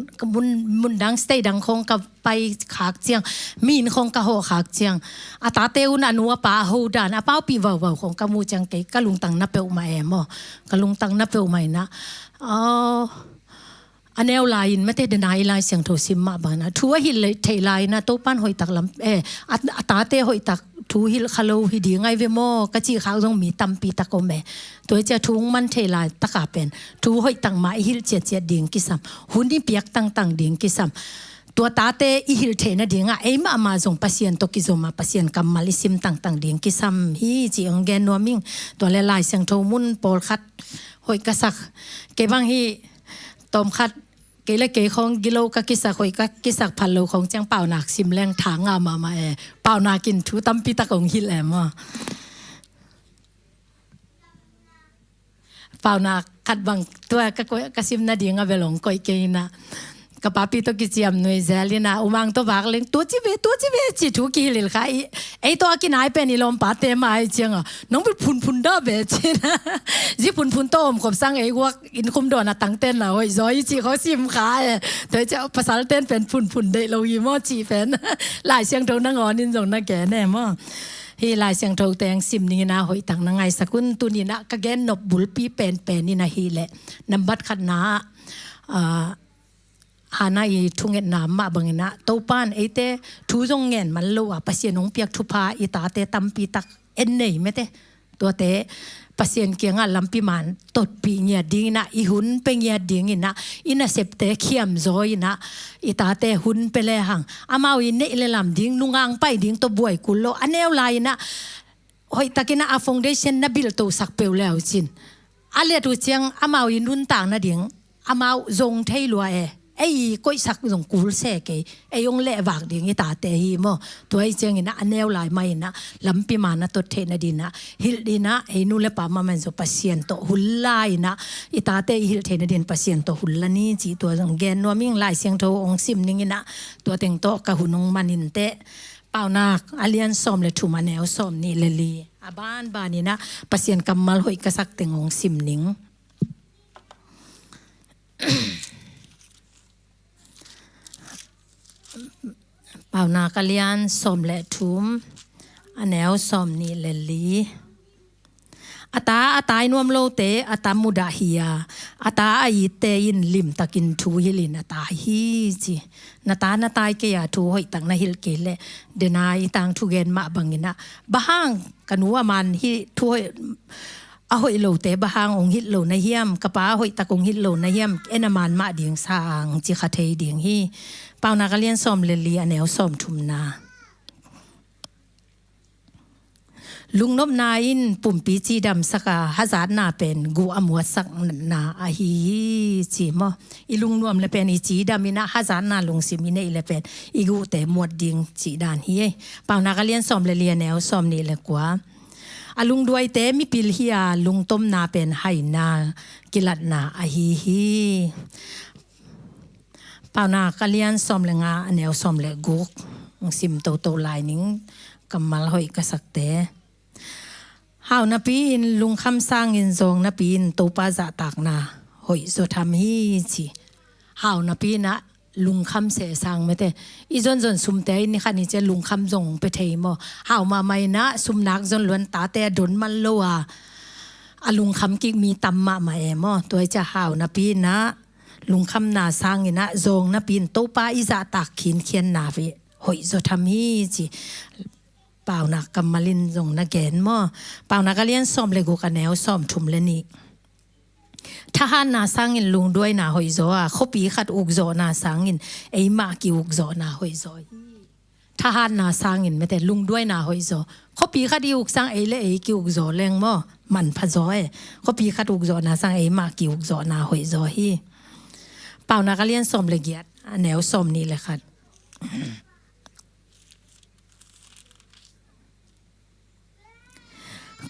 มุนดังสเตย์ดังคงกับไปขากเจียงมีนคงกับโหขากเจียงอาตาเตอุนอนุวปาโหดานอาป้าปีวาวของกมูจังเกกะลุงตังนับเปอุมาเอมกะลุงตังนับเปอุมานะอันแนวไลน์ไม่ได้เดินไอไลน์เสียงโทซิมมาบ้านะทัวหิลเทไลน์นะโตปันหอยตักลำอัตาเตหอยตักทูหิลคาโลหิดีไงเวโมกะจีขาวต้องมีตัมปีตะกอมตัวจะทุ่งมันเทไลน์ตะกาเป็นทูหอยตังมาหิลเจียดิ่งกิสัมหุ่นนี่เปียกตังดิ่งกิสัมตัวตาเตอิหิลเทนะดิ่งเอ็มอามาส่งปัสยันตกิโซมาปัสยันกัมมาลิซิมตังดิ่งกิสัมฮีจีองเกนนัวมิงตัวเลไลน์เสียงโทมุนโปลคัดหอยกระสักเก็บบังฮีตอมคัดเกลเกของกิโลกะกิสักหอยกะกิสักพันโลของจังเป่าหนักซิมแรงถางามาเป่านากินทูตั้มปีตะกงฮิลแอมเป่านาคัดบังตัวกะซิมนาดีงาเวลงก้อยเกนะกะปาปีตกิจิมนุยเซลินะอุมังตัวบากเลงตัวจิเวจิทูกิลิลค่ะไอตัวกินายเป็นอีลมปาเตมาไอเจียงน้องเป็นพุนด้าเบจินะจิพุนโตมขบสั่งไอวักอินคุมโดนตังเต้นละโอ้ยซอยจีเขาซิมขาเธอจะภาษาเต้นเป็นพุนเดโลยีมอจีเป็นหลายเสียงโทนังอนินส่งนักแก่แน่มั้งฮีลายเสียงโทแตงซิมนี่นะหอยตังนังไงสกุลตุนี่นะกะแกนนบบุลปีเป็นนี่นะฮีแหละนำบัดขัดนาหานาอีทุ่งเงินน้ำมาบังนะโตปานไอเต้ทูจงเงินมันโลอ่ะปัสเซียนงเปียกทุพาอีตาเต้ตัมปีตักเอ็นเนยไม่เต้ตัวเต้ปัสเซียนเกียงลำปีมันตดปีเงียดิ้งนะอีหุ่นเป็นเงียดิ้งนะอินะเสพเต้เขียมซอยนะอีตาเต้หุ่นไปเลยหังอามาวินเนเลลำดิ้งนุ่งอ่างไปดิ้งตัวบวยกุลโลอันเนวไลนะหอยตะกินะอาฟงเดชันนะบิลโตสักเปลแล้วจินอาเลตุเจียงอามาวินรุ่นต่างนะดิ้งอามาจงเทลัวไอ้ก้อยสักส่งกูเสกไอ้ยงเละบากดิ่งไอ้ตาเตหีโมตัวไอ้เจียงนะอันแนวลายไม่นะลำปีมานะตัวเทนดีนะฮิลดีนะไอ้นู่นเละป่ามามันจะปัสเซียนโตหุ่นลายนะไอ้ตาเตฮิลเทนดีนปัสเซียนโตหุ่นละนี่จีตัวส่งแกนนัวมิ่งลายเสียงโตองซิมนิ่งนะตัวเต็งโตกะหุ่นองมันนินเตเป่านักอาเลียนซ้อมเลยถูมาแนวซ้อมนี่เลลีอาบ้านนี่นะปัสเซียนกำมัลหอยกระสักเต็งองซิมนิ่งเป่านากะเลียนสมและทุม อันแนวสอมนี่เลลีอาตายนวมโลเตอาตามุดาฮิยาอาตาไอเตยินลิมตะกินทูฮิลินอาตาฮีจีนาตาตายเกียทูหอยตังนาฮิลเกเลเดนายตังทูเกนมาบังกินะบะฮังกันวัวมันฮิทูหอยอาหอยโลเตบะฮังองฮิตโลนาเฮียมกะป้าหอยตะกงฮิตโลนาเฮียมเอนามันมาเดียงสางจิคาเทเดียงฮีเปานาก็เลียนซ้อมเลลีอันแนวซ้อมทุมนาลุงนบนาอินปุ่มปีจีดำสักฮัจาร์นาเป็นกูอมัวสักนาอาฮีจีมออีลุงนวมเลยเป็นอีจีดำมินะฮัจาร์นาลุงสิมินะอีเลยเป็นอีกูแต่หมวดดิ่งจีดานฮีเปล่านักเรียนซ้อมเลยเรียนแนวซ้อมนี่เลยกว่าอาลุงด้วยเตมิปิลฮียลุงต้มนาเป็นไห้นากิลัดนาอาฮีเปล่านักเรียนซ้อมเลยงาแนวซ้อมเลยกูซิมโตลายนิ้งกำมัลหอยกษักเตฮาวนาปีนลุงคำสร้างอินซองนาปีนตูปาจะตากนาหอยสุทำฮีจีฮาวนาปีนะลุงคำเสสางไม่แต่อีจนสุมเตยนี่ค่ะนี่จะลุงคำจงไปเทมอฮาวมาไม่นะสุมนักจนล้วนตาแต่ดนมันโลอาลุงคำกิกมีตำมาเอมอตัวจะฮาวนาปีนะลุงคำนาสร้างอินะจงนาปีนตูปาอิจะตากขินเขียนนาวิหอยสุทำฮีจีเปล่านักกำมาลินจงนักเกณฑ์มั่วเปล่านักก็เลี้ยนซ้อมเลยกูกันแนวซ้อมชุมเลนี่ทหารนาสังอินลุงด้วยนาหอยโซอ่ะเขาปีขัดอุกโซนาสังอินไอ้มากิอุกโซนาหอยโซทหารนาสังอินไม่แต่ลุงด้วยนาหอยโซเขาปีขัดอุกสังไอ้เล่ไอ้กิอุกโซแรงมั่วมันพะโซเขาปีขัดอุกโซนาสังไอ้มากิอุกโซนาหอยโซฮีเปล่านักก็เลี้ยนซ้อมเลยเกียรติแนวซ้อมนี่แหละค่ะ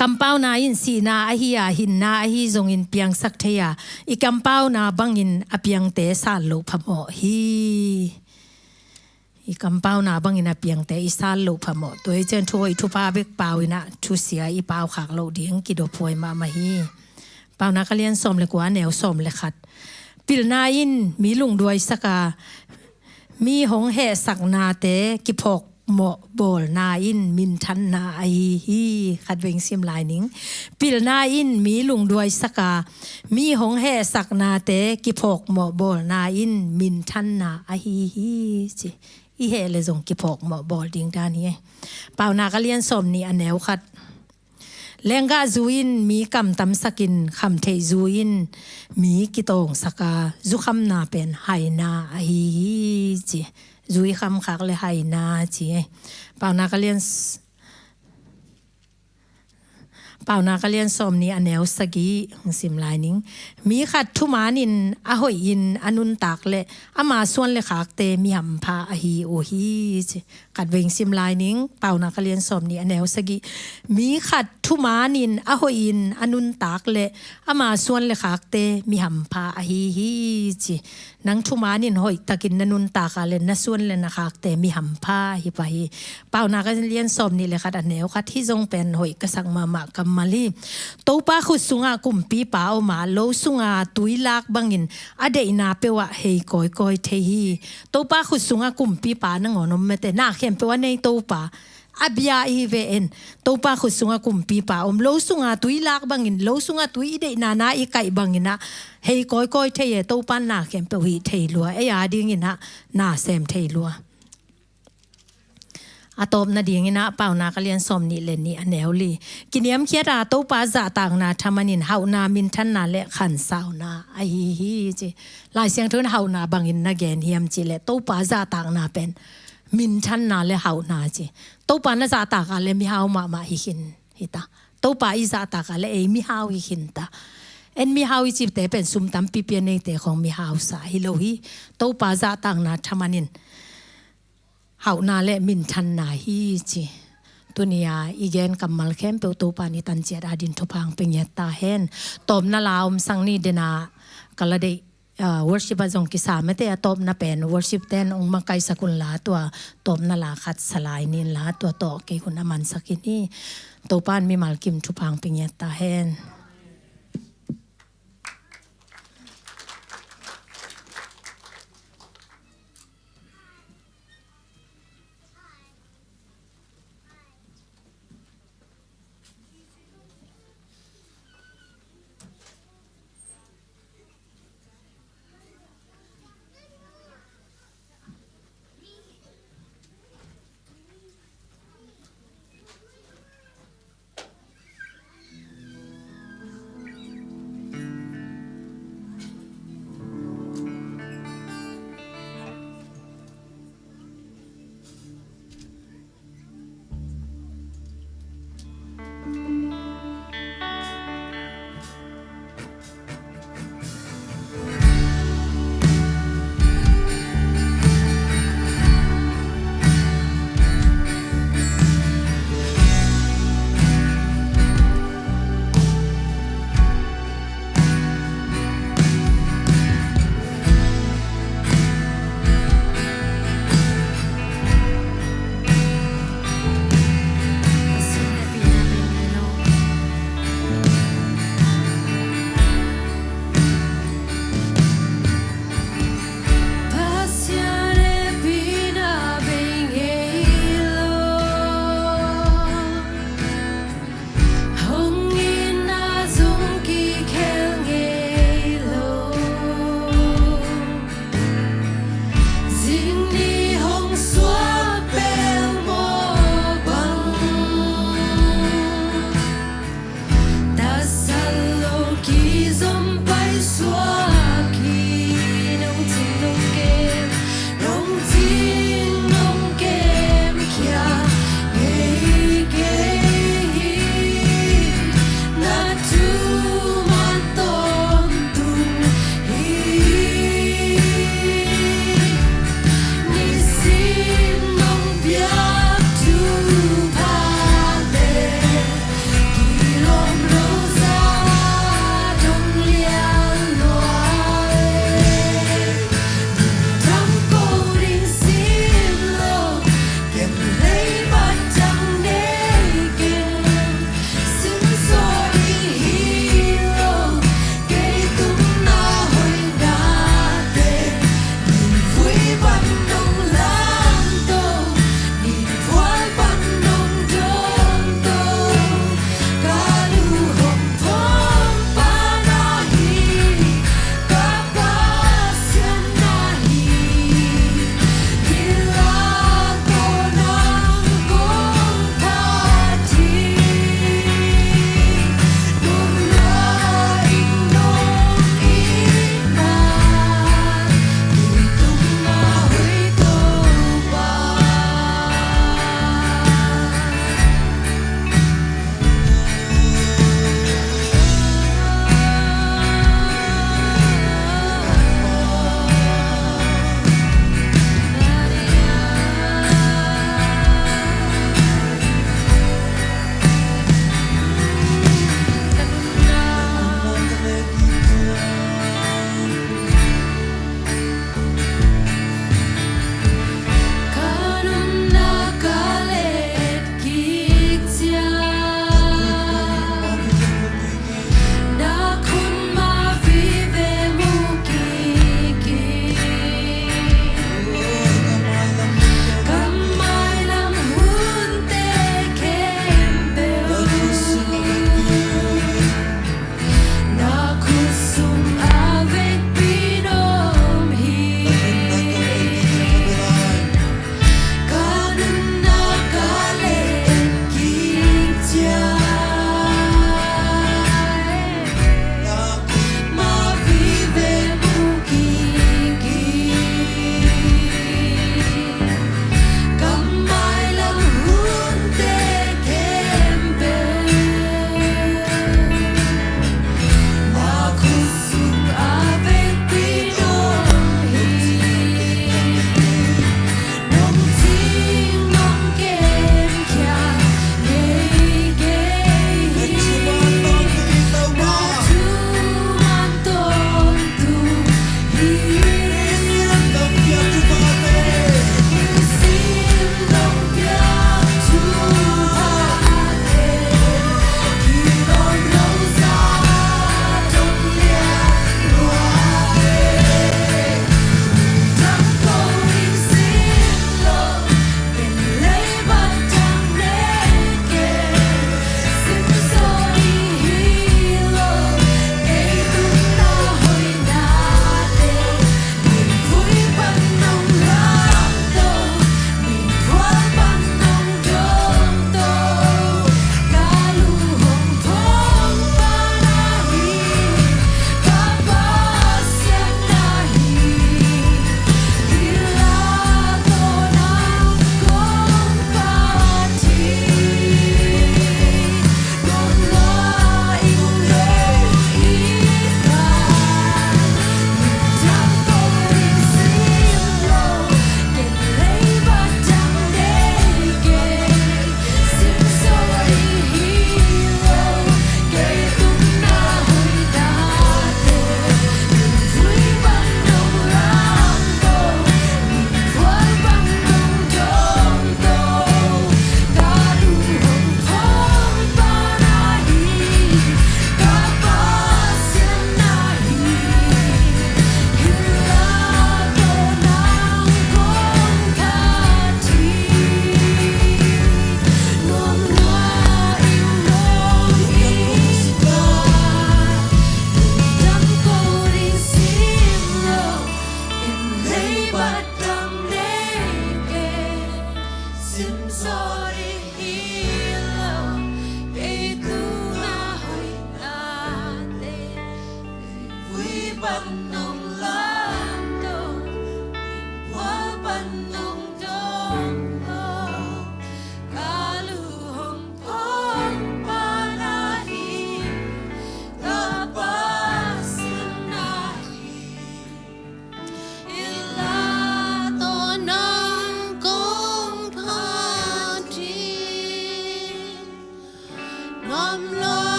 กำเป้านาอินสีนาอหิยาหินนาอหิจงอินเปียงสักเทียอีกำเป้านาบังอินอเปียงเตสาลุพะโมฮีอีกำเป้านาบังอินอเปียงเตอิสาลุพะโมตัวเจนช่วยทุพาเบกเป้าอินะทุเสียอีเป้าขากโลดีงกิโดพวยมาฮีเป้านักเรียนสมเลยกว่าแนวสมเลยขัดปิลนาอินมีลุงด้วยสักามีหงแห่สักนาเตกิพกหมอโบลนาอินมินทันนาไอฮีขัดเวงซิมลายนิงปิลนาอินมีลุงด้วยสักามีหงแห่สักนาเตกิพกหมอโบลนาอินมินทันนาไอฮีจิอีเฮเลยจงกิพกหมอโบลดิงดานี้เปล่านาก็เลียนสมนี่อันแนวขัดแรงกาจูอินมีกำตำสกินคำเทจูอินมีกิโตงสกาจุคำนาเป็นไฮนาไอฮีจิจุยคำคักเลยไฮนาจีเปล่านาก็เลียนสมนี้อันแนวสกีสิมลายนิงมีขัดทุมานินอหอยอินอนุนตักเลยอามาส่วนเลยขากเตมีหำพาอฮีโอฮีขัดเวงสิมลายนิงเปล่านาก็เลียนสมนี้อันแนวสกีมีขัดทุมานินอหอยอินอนุนตักเลยอามาส่วนเลยขากเตมีหำพาอฮีฮีจีนังทุมานินหอยตะกินนันุนตากาเลนนส่วนเลยนะคะแต่มีหำผ้าฮิไปเปล่านาก็เลียนสมนี่เลยค่ะอันแนวค่ะที่ทรงเป็นหอยกระสังมากัมมาลีตัวป้าขุดสุงากุมปีป้าเอามาโลสุงาตุยลากบังอินอเดนาเปวะเฮยก้อยเทฮีตัวป้าขุดสุงากุมปีป้านั่งอนมเมแต่นาเข้มเปวะในตัวป้าอาบยาอีเวนตัวป้าขุดสุงากุมปีป้าโลสุงาตุยลากบังอินโลสุงาตุยเดนาอีไก่บังอินนะเฮยก้อยเทยตัวป้านาเข้มเปวิเทลัวไอ้ยาดิ้งอินะนาเซมเทลัวอาตบนาดีงี้นะเปล่านาก็เรียนสมนี่เลนนี่อันแนวลีกินยำเคียราตู้ปลาจะต่างนาทำมันนินเฮานามินทันนาและขันสาวนาไอฮีจีลายเสียงทุนเฮานาบางอินนาแกนเฮียมจีและตู้ปลาจะต่างนาเป็นมินทันนาและเฮานาจีตู้ปลานาจะต่างกันและมีเฮามาฮิคินฮิตาตู้ปลาอีจะต่างกันและมีเฮาฮิคินตาเอ็นมีเฮาอีจีแต่เป็นซุมตำปีเปียในแต่ของมีเฮาสาฮิโลฮีตู้ปลาจะต่างนาทำมันนินเฮานาและมินทันนาฮีจีตัวนี้อีเกนกำมัลเข้มเปตัวปานิตันเจดาดินทุพังเป็นยตาเฮนตบนาลาวมสังนีเดนากะละเดworship จงกิสาไม่แต่ตบนาเป็น worship เต้นองค์มาไกสกุลลาตัวตบนาลาขัดสลายนินลาตัวโตเกหุนมันสักินีตัวปานมีมัลกิมทุพังเป็นยตาเฮน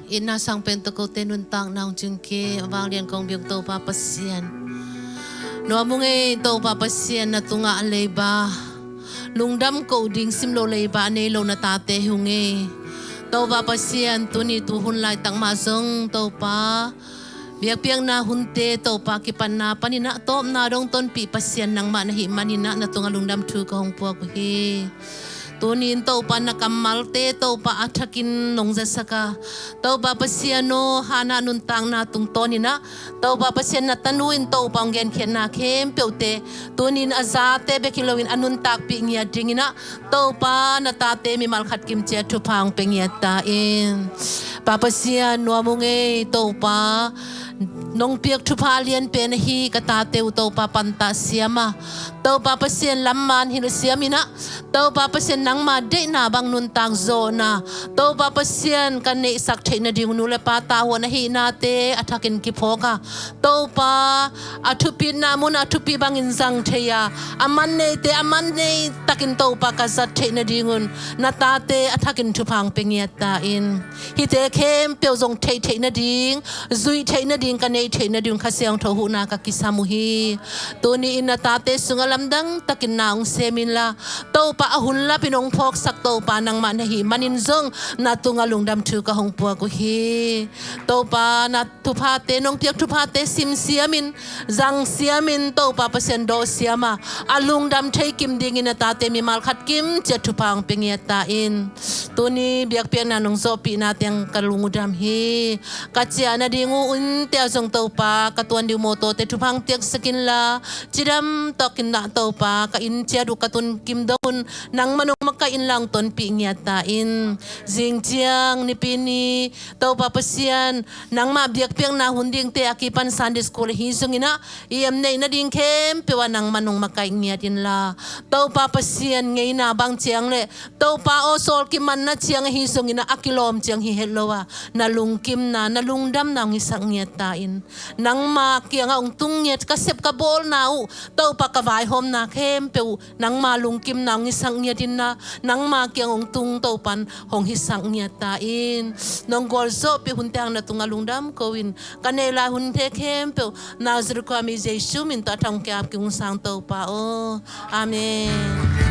ina sang pen to ko tenun tang naung chung ke awang lian kong biang to pa pasien no munge to pa pasien na tunga leba lungdam ko ding simlo leba ne lo na tate hunge to pa pasien tuni tu hun lai tang ma song to pa biak piang na hunte to pa ki pan na panina top na dong ton pi pasien nang ma na hi manina na tunga lungdam thu ko hong po ko hi tunin to pa na kamalte to pa atakin nong zasaka to pa pasiano hana nun tang na tung tonina to pa pasien na tanuin to pa ngen khen na kem peute tunin azate be kilowin anun tak pi ngia dingina to pa na tate mi mal khat kim che thu phang pe ngia ta in pa pasiano munge to pa nong piak thu pha lian pe na hi ka tate u to pa panta siama to pa pasien lamman hin siamina to pa pasien nang ma de na bang nun tang zo na to pa pasien kan ne sak the na ding nu le pa ta ho na hi na te athakin ki phoka to pa athupi na mun athupi bang in sang theya aman ne takin to pa ka zat the na dingun na ta te athakin thu phang pe ngia ta in hi te khem pe zong the na ding zui the na ding kan ne the na ding kha siang tho hu na ka kisamu hi to ni in na ta te sungalam dang takin naung semin la to pa ahun la pinong phok sak to pa nang ma na hi manin zong na tunga lungdam thu ka hong po ko hi to pa na thu pha te nong piak thu pha te sim siamin zang siamin to pa pasen do siama alungdam thei kim ding in ta te mi mal khat kim che thu pang pengia ta in to ni biak pian na nong zo pi na teng kalungudam hi ka chia na dingu un te zong to pa ka tuan di mo to te thu pang tiak sakin la chiram tokin na to pa ka in chia du katun kim don nang manong makain lang ton pi ngia ta in jing chiang ni pini to pa pasian nang ma biak piang na hunding te akipan Sunday school hi sungina iam nei na ding kem pe wa nang manong makai ngia tin la to pa pasian ngei na bang chiang le to pa o sol ki man na chiang hi sungina akilom chiang hi helowa na lung kim na lungdam na ngi sang ngia ta in nang ma kiang ong tung nget ka sep ka bol na u to pa ka vai hom na kem pe nang ma lung kim na ngi sang ngia tin na nang ma kiang ong tung to pan hong hi sang ngia ta in nong gol zo pe hun tang na tunga lungdam ko in kanela hun the kem pe na zru ko mi jesu min ta thang kya ki ung sang to pa o amen